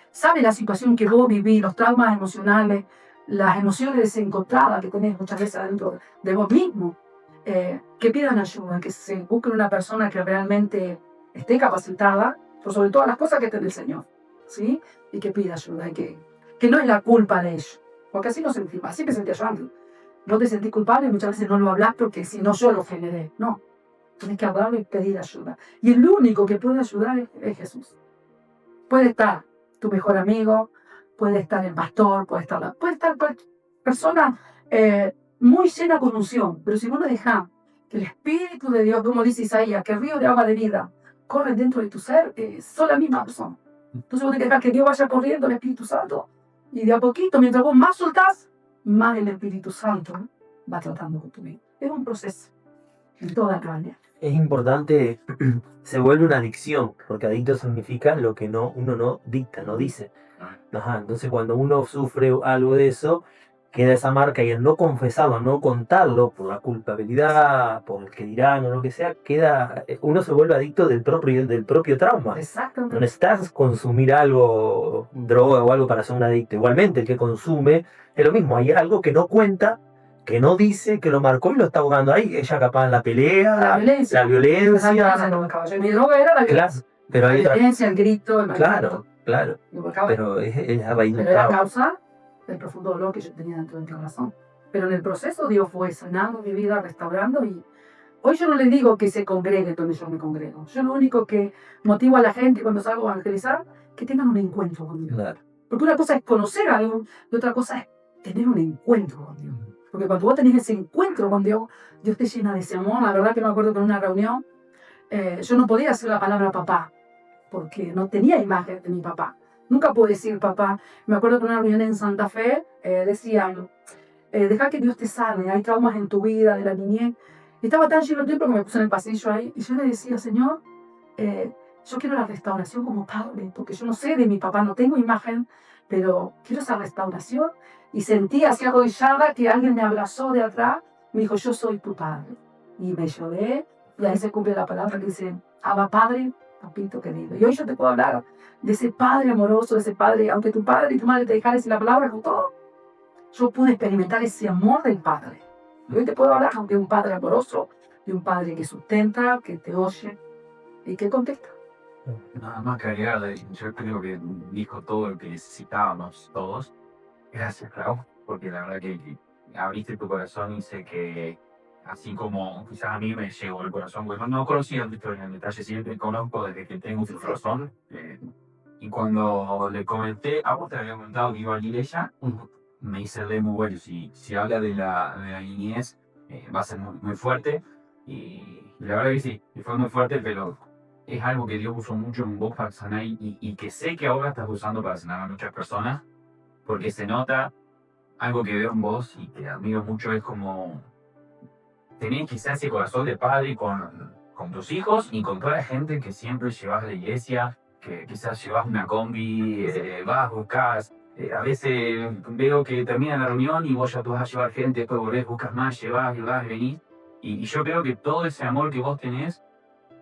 sabe la situación que vos vivís, los traumas emocionales, las emociones desencontradas que tenés muchas veces adentro de vos mismo. Que pidan ayuda, que se busquen una persona que realmente esté capacitada, por sobre todas las cosas que esté del Señor, ¿sí? Y que pida ayuda, y que no es la culpa de ellos, porque así no sentí, así me sentía yo antes. No te sentís culpable y muchas veces no lo hablas porque si no yo lo generé. No, tienes que hablarlo y pedir ayuda. Y el único que puede ayudar es Jesús. Puede estar tu mejor amigo, puede estar el pastor, puede estar cualquier persona muy llena con unción, pero si vos no dejás que el Espíritu de Dios, como dice Isaías, que el río de agua de vida corre dentro de tu ser, son la misma persona. Entonces vos tenés que dejar que Dios vaya corriendo, el Espíritu Santo, y de a poquito, mientras vos más soltás, más el Espíritu Santo va tratando con tu vida. Es un proceso en toda la área. Es importante, se vuelve una adicción, porque adicto significa lo que uno no dicta, no dice. Ajá, entonces cuando uno sufre algo de eso, queda esa marca, y el no confesarlo, no contarlo por la culpabilidad, por el que dirán o lo que sea, uno se vuelve adicto del propio trauma. Exactamente. No necesitas consumir algo, droga o algo para ser un adicto. Igualmente, el que consume es lo mismo. Hay algo que no cuenta, que no dice, que lo marcó y lo está ahogando ahí. Ella capaz en la pelea, La violencia. la violencia. Mi droga era la violencia. Pero La hay otra... violencia, el grito, el Claro, claro. Pero es a raíz de un era trauma. causa del profundo dolor que yo tenía dentro de mi corazón. Pero en el proceso Dios fue sanando mi vida, restaurando, y hoy yo no les digo que se congregue donde yo me congrego. Yo lo único que motivo a la gente cuando salgo a evangelizar, que tengan un encuentro con Dios. Claro. Porque una cosa es conocer a Dios y otra cosa es tener un encuentro con Dios. Porque cuando vos tenés ese encuentro con Dios, Dios te llena de ese amor. La verdad que me acuerdo que en una reunión yo no podía decir la palabra papá, porque no tenía imagen de mi papá. Nunca pude decir papá. Me acuerdo que en una reunión en Santa Fe decían, deja que Dios te sane, hay traumas en tu vida, de la niñez. Y estaba tan lleno de tiempo que me puse en el pasillo ahí y yo le decía, Señor, yo quiero la restauración como padre, porque yo no sé de mi papá, no tengo imagen, pero quiero esa restauración. Y sentí así arrodillada que alguien me abrazó de atrás, me dijo, yo soy tu padre. Y me lloré, y ahí se cumple la palabra que dice, Abba Padre, papito querido. Y hoy yo te puedo hablar de ese padre amoroso, de ese padre, aunque tu padre y tu madre te dejaran sin la palabra con todo, yo pude experimentar ese amor del padre. Y hoy te puedo hablar de un padre amoroso, de un padre que sustenta, que te oye y que contesta. Nada más que agregarle, yo creo que dijo todo lo que necesitábamos todos. Gracias, Clau, porque la verdad que abriste tu corazón y sé que, así como quizás a mí me llegó el corazón, porque no conocía tu historia en detalle, siempre conozco desde que tengo tu corazón. Y cuando le comenté, a vos te había comentado que iba a ir ella, me hice de muy bueno. Si habla de la niñez, va a ser muy fuerte. Y la verdad que sí, y fue muy fuerte, pero es algo que Dios usó mucho en vos para sanar y que sé que ahora estás usando para sanar a muchas personas, porque se nota algo que veo en vos y que admiro mucho, es como tenés quizás ese corazón de padre con tus hijos y con toda la gente que siempre llevas a la iglesia, que quizás llevas una combi, vas, buscas. A veces veo que termina la reunión y vos ya tú vas a llevar gente, después volvés, buscas más, llevas, venís. Y yo creo que todo ese amor que vos tenés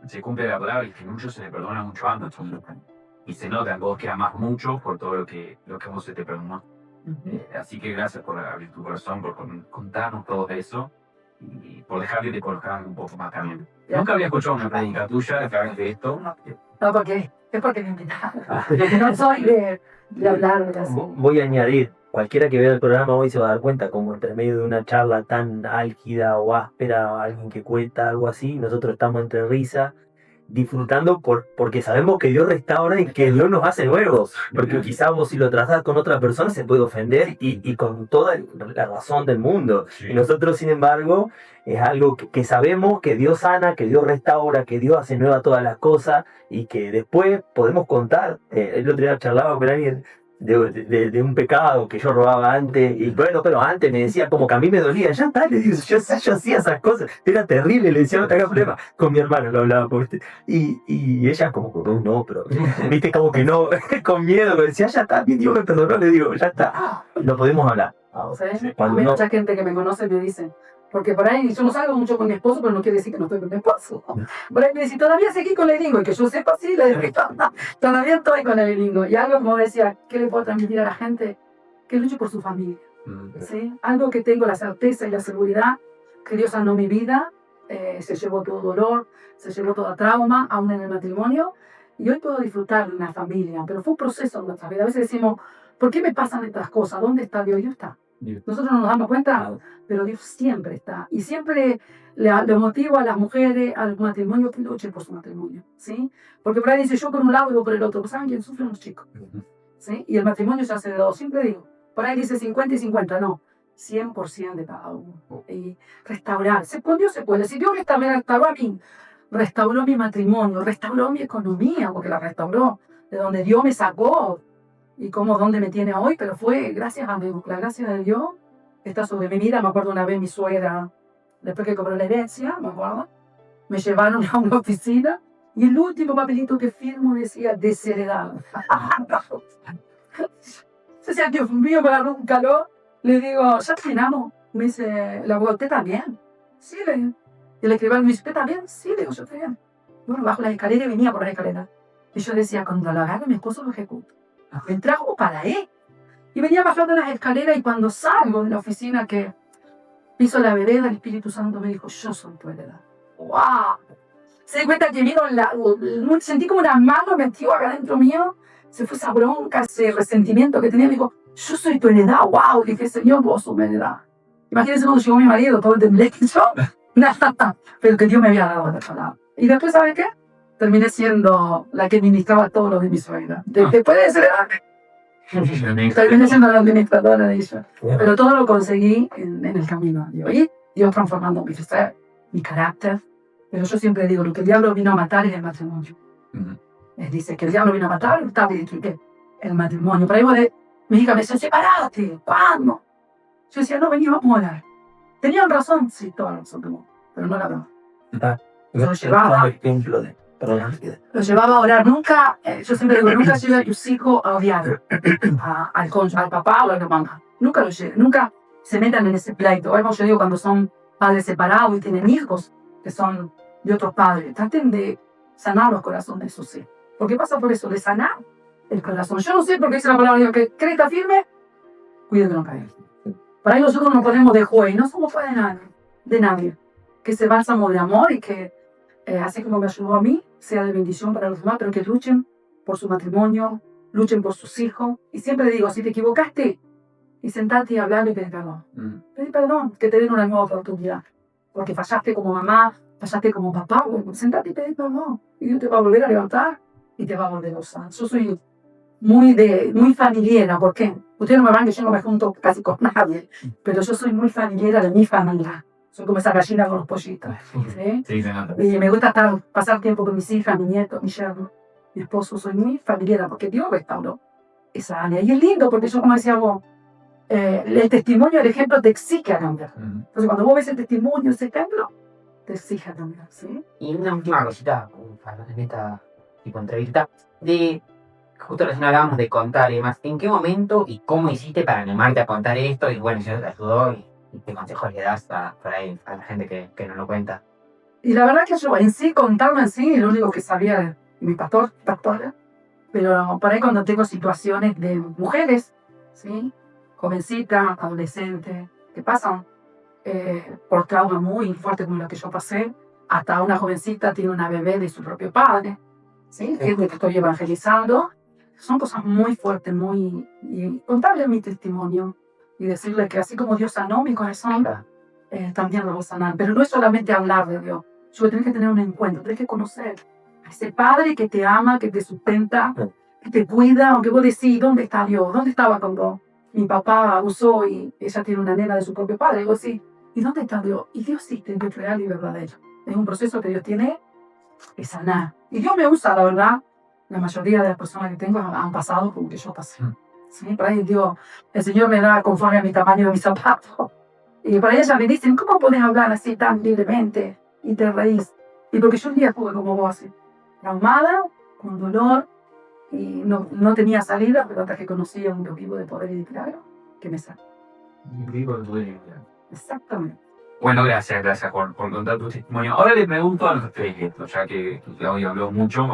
se cumple la palabra y que mucho se le perdona mucho antes. Y se nota en vos que amás mucho por todo lo que vos se te perdonó. Así que gracias por abrir tu corazón, por contarnos todo eso y por dejar que te conozcan un poco más también. Nunca había escuchado una prédica tuya de esto. No, porque es porque me invitaron. No soy de hablar de así. Voy a añadir, cualquiera que vea el programa hoy se va a dar cuenta, como entre medio de una charla tan álgida o áspera, alguien que cuenta algo así, nosotros estamos entre risa, disfrutando porque sabemos que Dios restaura y que Dios nos hace nuevos. Porque quizás vos, si lo tratás con otra persona, se puede ofender y con toda la razón del mundo. Y nosotros, sin embargo, es algo que sabemos que Dios sana, que Dios restaura, que Dios hace nueva todas las cosas y que después podemos contar. El otro día charlaba con alguien de un pecado que yo robaba antes, y bueno, pero antes me decía como que a mí me dolía, ya está, le digo, yo hacía esas cosas, era terrible, le decía, no te hagas problema, con mi hermana lo hablaba, y ella como que no, pero viste como que no, con miedo, me decía, ya está, bien, Dios me perdonó, le digo, ya está, lo podemos hablar. ¿Sí? A Cuando mí no, mucha gente que me conoce me dice, porque por ahí yo no salgo mucho con mi esposo, pero no quiere decir que no estoy con mi esposo. Por ahí me dice, todavía seguí con el lingo, y que yo sepa, sí, le digo, todavía estoy con el lingo. Y algo como decía, ¿qué le puedo transmitir a la gente? Que luche por su familia. ¿Sí? Algo que tengo la certeza y la seguridad, que Dios sanó mi vida, se llevó todo dolor, se llevó toda trauma, aún en el matrimonio, y hoy puedo disfrutar de una familia, pero fue un proceso en nuestra vida. A veces decimos, ¿por qué me pasan estas cosas? ¿Dónde está Dios? Dios está. Nosotros no nos damos cuenta, pero Dios siempre está. Y siempre le motivo a las mujeres, al matrimonio, que luchen por su matrimonio. ¿Sí? Porque por ahí dice, yo por un lado y vos por el otro. ¿Saben quién sufren los chicos? ¿Sí? Y el matrimonio se hace de dos. Siempre digo, por ahí dice 50 y 50. No, 100% de cada uno. Y restaurar. Con Dios se puede. Si Dios me restauró a mí, restauró mi matrimonio, restauró mi economía, porque la restauró. De donde Dios me sacó. Y cómo, dónde me tiene hoy, pero fue gracias a Dios. La gracia de Dios está sobre mi vida. Me acuerdo una vez mi suegra, después que cobró la herencia, me acuerdo, me llevaron a una oficina y el último papelito que firmo decía desheredado. Decía, Dios mío, me agarró un calor. Le digo, ¿ya terminamos? Me dice, ¿la abogada, usted también? Sí, le digo. Y el escribano me dice, ¿usted también? Sí, le digo, yo también. Bueno, bajo las escaleras y venía por las escaleras. Y yo decía, cuando lo agarre mi esposo lo ejecuto. Me trajo para él. Y venía bajando las escaleras y cuando salgo de la oficina que piso la vereda, el Espíritu Santo me dijo, yo soy tu heredad. ¡Wow! se dio cuenta que vino sentí como una mano metió acá dentro mío, se fue esa bronca, ese resentimiento que tenía, me dijo, yo soy tu heredad, wow, dije, Señor, vos sos mi heredad. Imagínense cuando llegó mi marido, todo el temblé que yo, nada, pero que Dios me había dado de palabra. Y después, ¿saben qué? Terminé siendo la que administraba todo lo de mi suegra. Después de esa edad, terminé siendo la administradora de ella. Pero todo lo conseguí en el camino. Y Dios transformando mi ser, mi carácter. Pero yo siempre digo, lo que el diablo vino a matar es el matrimonio. Él dice que el diablo vino a matar, está bien, ¿qué? El matrimonio. Pero ahí mi hija me decía, separate, ¿cuándo? Yo decía, no, veníamos a morar. Tenían razón, sí, toda razón tengo, pero no la verdad. Lo llevaba. Ejemplo de, perdón, Lo llevaba a orar. Nunca, yo siempre digo, nunca lleve a tus hijos a odiar al papá o a la mamá. Nunca lo lleve, nunca se metan en ese pleito. Algo yo digo cuando son padres separados y tienen hijos que son de otros padres, traten de sanar los corazones de sus hijos. Porque pasa por eso, de sanar el corazón. Yo no sé por qué dice la palabra que crezca firme, cuide que no caiga. Para ahí nosotros nos ponemos de juez, no somos juez de nadie. Que ese bálsamo de amor y que, así como me ayudó a mí, sea de bendición para los demás, pero que luchen por su matrimonio, luchen por sus hijos. Y siempre digo, si te equivocaste, y sentarte y hablar y pedir perdón. Pedir perdón, que te den una nueva oportunidad. Porque fallaste como mamá, fallaste como papá, bueno, sentate y pedir perdón. Y Dios te va a volver a levantar y te va a volver a usar. Yo soy muy familiera, ¿por qué? Ustedes no me van que yo no me junto casi con nadie, pero yo soy muy familiera de mi familia. Soy como esa gallina con los pollitos. ¿Sí? Sí, Y me gusta pasar tiempo con mis hijas, mi nieto, mi yerno, mi esposo. Soy muy familiera porque Dios restauró esa área. Y es lindo porque yo, como decía vos, el testimonio, el ejemplo te exige a cambiar. Entonces, cuando vos ves el testimonio, ese ejemplo, te exige a cambiar. ¿Sí? Y una última cosita en esta tipo entrevista, de justo recién hablábamos de contar y demás. ¿En qué momento y cómo hiciste para animarte a contar esto? Y bueno, yo te ayudó y qué consejos le das a la gente que no lo cuenta. Y la verdad que yo en sí, contarlo en sí, lo único que sabía era mi pastora, pero por ahí cuando tengo situaciones de mujeres, ¿sí? Jovencitas, adolescentes, que pasan por traumas muy fuertes como los que yo pasé, hasta una jovencita tiene una bebé de su propio padre, ¿sí? Que es lo que estoy evangelizando. Son cosas muy fuertes, y contarle mi testimonio y decirle que así como Dios sanó mi corazón, también lo voy a sanar. Pero no es solamente hablar de Dios, yo tenés que tener un encuentro, tenés que conocer a ese Padre que te ama, que te sustenta, que te cuida, aunque vos decís, ¿dónde está Dios? ¿Dónde estaba cuando mi papá abusó y ella tiene una nena de su propio padre? Y vos decís, ¿y dónde está Dios? Y Dios existe, Dios real y verdadero. Es un proceso que Dios tiene que sanar. Y Dios me usa, la verdad. La mayoría de las personas que tengo han pasado por lo que yo pasé. ¿Sí? Por ahí Dios, el Señor me da conforme a mi tamaño de mis zapatos. Y por ahí ellas me dicen, ¿cómo podés hablar así tan libremente? Y te reís. Y porque yo un día estuve como vos así, traumada, con dolor, y no tenía salida, pero hasta que conocí a un Dios vivo de poder y de milagro, que me sacó. Vivo el dueño. Exactamente. Bueno, gracias por contar tu testimonio. Ahora le pregunto a los tres esto, ya que Claudio habló mucho,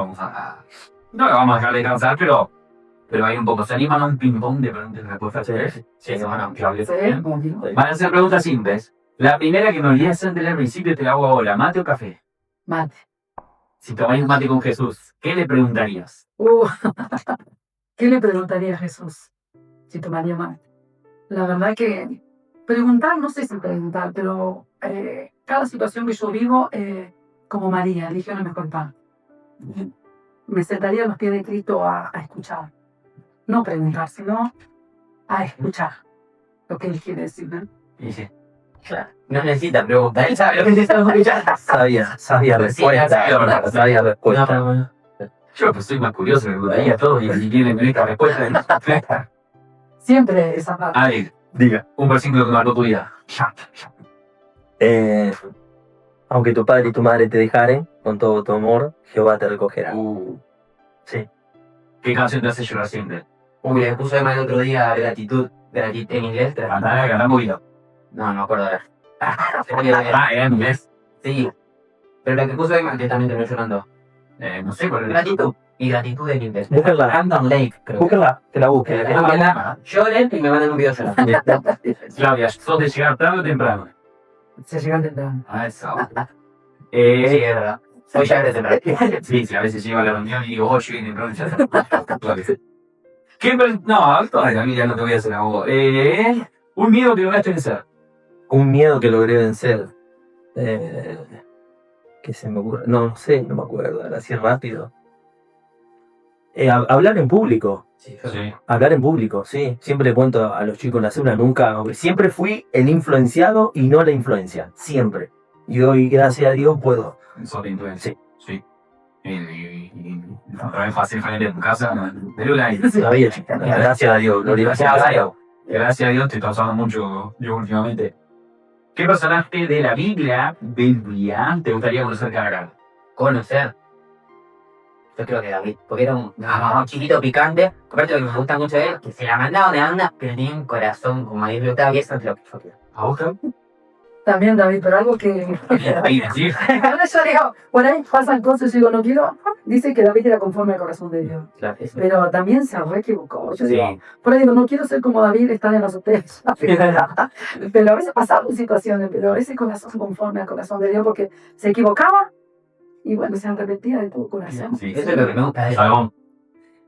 no le vamos a dejar descansar, pero hay un poco. ¿Se animan a un ping-pong de preguntas y respuestas? Sí, bueno, Claudio. Van a ser preguntas simples. La primera que me olvidé hacer al principio te la hago ahora. ¿Mate o café? Mate. Si tomáis un mate con Jesús, ¿qué le preguntarías? ¿Qué le preguntaría a Jesús si tomaría mate? La verdad que preguntar, no sé si preguntar, pero cada situación que yo vivo, como María, eligió la mejor parte. Me sentaría a los pies de Cristo a escuchar. No preguntar, sino a escuchar lo que Él quiere decir, ¿no? Y sí. Claro. No necesita preguntar, él sabe lo que necesita escuchar. Sabía respuesta. Sabía respuesta. Yo pues soy más curioso, me preguntaría todo y tienen esta respuesta. Siempre esa parte. A ver, Diga. un versículo que marcó tu vida. Aunque tu padre y tu madre te dejaren, con todo tu amor, Jehová te recogerá. Sí. ¿Qué canción te hace llorar siempre? Uy, le puso Emma el otro día gratitud en inglés. Cantar movido. No me acuerdo ahora. Era en inglés. Sí. Pero la que puso Emma, que también terminó llorando. No sé cuál era. Gratitud. Y gratitud en inglés. Búscala. Random Lake, creo. Búscala, que la busque. Lloren y me mandan un video llorando. Claudia, ¿sos de llegar tarde o temprano? Se llega temprano. A eso. Sí, es verdad. Soy ya agradecido. Sí, sí, a veces llego a la reunión y digo, oye, viene, no, ya no, todavía ya no te voy a hacer a vos. Un miedo que lograste vencer. Un miedo que logré vencer. ¿Qué se me ocurre? No sé, no me acuerdo, ahora así rápido. Hablar en público. Sí, Sí. Hablar en público, sí. Siempre le cuento a los chicos en la célula, nunca. Siempre fui el influenciado y no la influencia. Siempre. Y hoy, gracias a Dios, puedo. Sos de influencia. Sí. Sí. Y otra vez fácil salir de tu casa, pero Todavía, gracias a Dios, gloria a Dios. Gracias a Dios te está usando mucho yo últimamente. ¿Qué personaje de la Biblia te gustaría conocer cara a cara? Conocer. Yo creo que David, porque era un chiquito picante. Aparte lo que me gusta mucho de él, que se la mandaba de onda, pero tenía un corazón como a disfrutar y eso es lo que yo quiero. ¿A vos, Clau? También, David, pero algo que... Ahí, sí. Ahora yo digo, por ahí pasan cosas y digo, no quiero... Dice que David era conforme al corazón de Dios. Claro, eso. Pero también se re equivocó. Yo Sí. digo, por ahí digo, no quiero ser como David, estar en los hoteles. Pero a veces pasaban situaciones, pero ese corazón conforme al corazón de Dios, porque se equivocaba y bueno, se arrepentía de todo corazón. Sí. Eso es lo que me gusta de él. Salomón.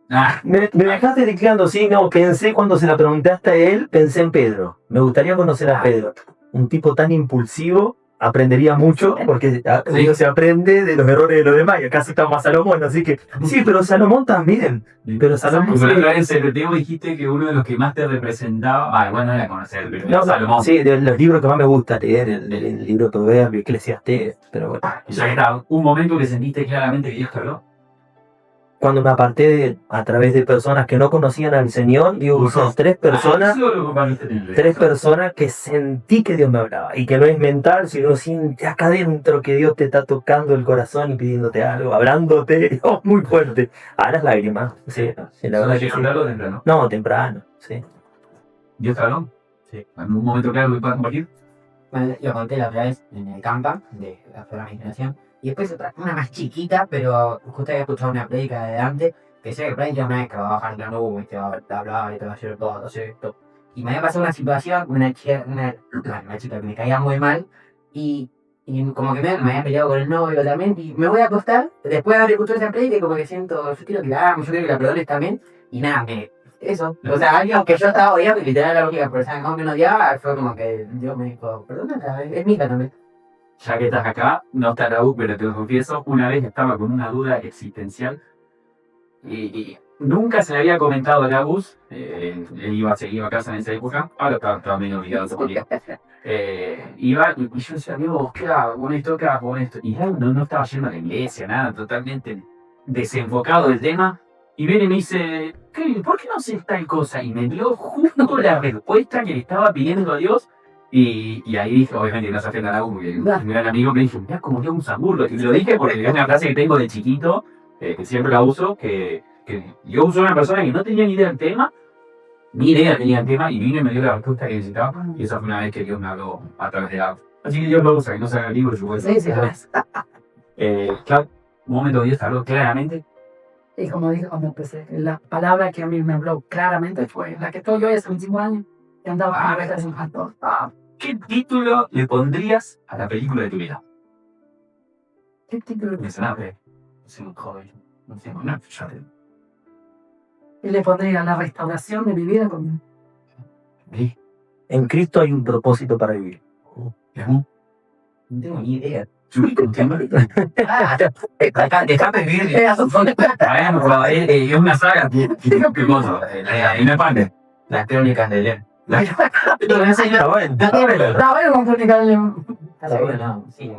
Ah, Me dejaste tecleando, sí, no, pensé cuando se la preguntaste a él, pensé en Pedro. Me gustaría conocer a Pedro. Un tipo tan impulsivo, aprendería mucho, porque uno se aprende de los errores de los demás, y acá sí está más Salomón, así que, sí, pero Salomón también. Pero Salomón Pero sí. otra vez en el tema dijiste que uno de los que más te representaba, bueno, era conocer, pero No, Salomón. sí, de los libros que más me gusta leer, el libro de Proverbios, Eclesiastés, pero bueno. Y ya está, un momento que sentiste claramente que Dios te habló. Cuando me aparté a través de personas que no conocían al Señor, digo, son tres personas. Eso lo compartiste en el Tres personas que sentí que Dios me hablaba y que no es mental, sino siente acá adentro que Dios te está tocando el corazón y pidiéndote algo, hablándote, oh, muy fuerte. A las lágrimas, sí, sí, la verdad que sí. ¿Llegaron temprano? No, temprano, sí. ¿Dios te habló? Sí. ¿En un momento claro que puedas compartir? Bueno, lo conté la otra vez en el campa de la programa de imaginación. Y después otra, una más chiquita, pero justo había escuchado una prédica de Dante, que sé que prédica una vez que va a bajar la nube, te va a hablar, te va a hacer todo, hacer esto. Y me había pasado una situación, una chica que me caía muy mal, y como que me había peleado con el novio también, y me voy a acostar, después de haber escuchado esa prédica, y como que siento, yo quiero que la hagamos, yo quiero que la perdones también, y nada, eso. O sea, alguien que yo estaba odiando, y literal la única persona que me odiaba, fue como que Dios me dijo, perdónala, es mía también. Ya que estás acá, no está Raúl, pero te lo confieso, una vez estaba con una duda existencial y nunca se le había comentado a Agus, él iba a casa en esa época, ahora estaba medio olvidado ese día. Iba y yo decía, Dios, ¿qué hago con esto? ¿Qué hago con esto? Y él no estaba yendo a la iglesia, nada, totalmente desenfocado del tema. Y viene y me dice, Kevin, ¿por qué no haces tal cosa? Y me dio justo la respuesta que le estaba pidiendo a Dios. Y ahí dije, obviamente no se ofenda a Agus, porque un gran amigo me dijo, mirá como yo usa burro. Y lo dije porque es una frase que tengo de chiquito, que siempre la uso, que yo uso a una persona que no tenía ni idea del tema, ni idea tenía del tema, y vino y me dio la respuesta que necesitaba. Y esa fue una vez que Dios me habló a través de Agus. Así que Dios lo usa, que no se haga libro, yo voy a Sí. claro, un momento Dios te habló claramente. Y como dije cuando empecé, la palabra que a mí me habló claramente fue la que estoy hoy hace 25 años, que andaba a veces en pastor. ¿Qué título le pondrías a la película de tu vida? ¿Qué título? Mencionaste, no sé, un joven, no sé, una Y le pondría la restauración de mi vida con En Cristo hay un propósito para vivir. No tengo ni idea. Déjame vivir. Es una saga. ¿Qué cosa? Y no es parte. Las crónicas de León. Está bueno. No, voy a complicarle. No, sí.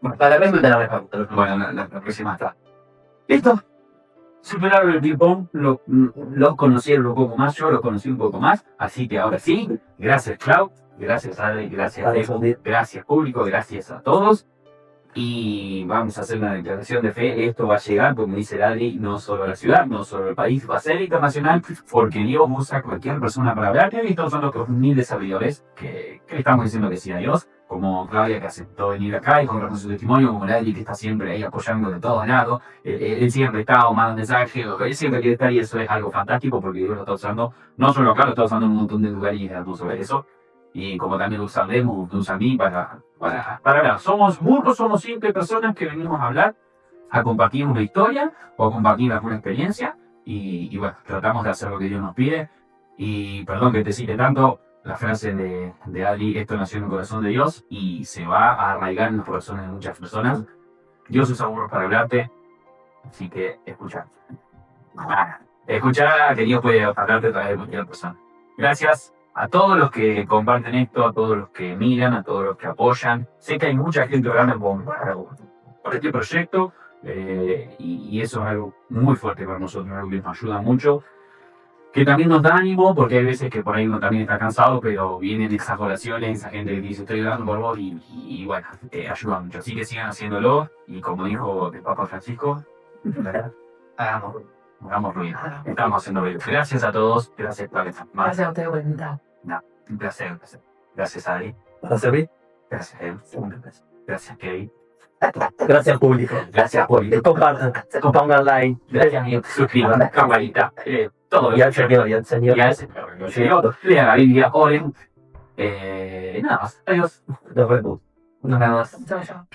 Bueno, para la próxima te la respondo. Bueno, la próxima está. ¿Listo? Superaron el ping-pong, los conocieron un poco más, yo los conocí un poco más, así que ahora sí, gracias Clau, gracias Adri, gracias Dejo, gracias público, gracias a todos. Y vamos a hacer una declaración de fe. Esto va a llegar, como dice Adri, no solo a la ciudad, no solo al país, va a ser internacional, porque Dios usa a cualquier persona para hablar. Y estos son los humildes servidores que le estamos diciendo que sí a Dios, como Claudia, que aceptó venir acá y con su testimonio, como Adri, que está siempre ahí apoyando de todos lados. Él siempre está o manda mensajes, él siempre quiere estar, y eso es algo fantástico, porque Dios lo está usando, no solo acá, lo está usando en un montón de lugares, y es hermoso ver eso. y como también usa Demo, usa a mí para hablar. Somos burros, somos simples personas que venimos a hablar, a compartir una historia o a compartir alguna experiencia y bueno, tratamos de hacer lo que Dios nos pide. Y perdón que te cite tanto la frase de Adri, esto nació en el corazón de Dios y se va a arraigar en los corazones de muchas personas. Dios usa burros para hablarte, así que escucha. Escucha que Dios puede hablarte a través de cualquier persona. Gracias a todos los que comparten esto, a todos los que miran, a todos los que apoyan. Sé que hay mucha gente orando por este proyecto y eso es algo muy fuerte para nosotros, algo que nos ayuda mucho, que también nos da ánimo porque hay veces que por ahí uno también está cansado, pero vienen esas oraciones, esa gente que dice estoy orando por vos y bueno, ayuda mucho. Así que sigan haciéndolo y como dijo el Papa Francisco, hagamos ruido. Estamos haciendo ruido. Gracias a todos, gracias por estar más. Gracias a ustedes por invitar. Un placer, un placer. Gracias, Adri. ¿Para servir? Gracias, Ed. Gracias, Kevin. Gracias, público. Gracias, Poli. Compartan, pongan like. Gracias, amigo. Suscriban, campanita. Todo Y al Señor, y al Señor. Y a ese Señor. Lean la Biblia, oren. Nada más. Adiós. Nos vemos. Nos vemos. Chao, chao.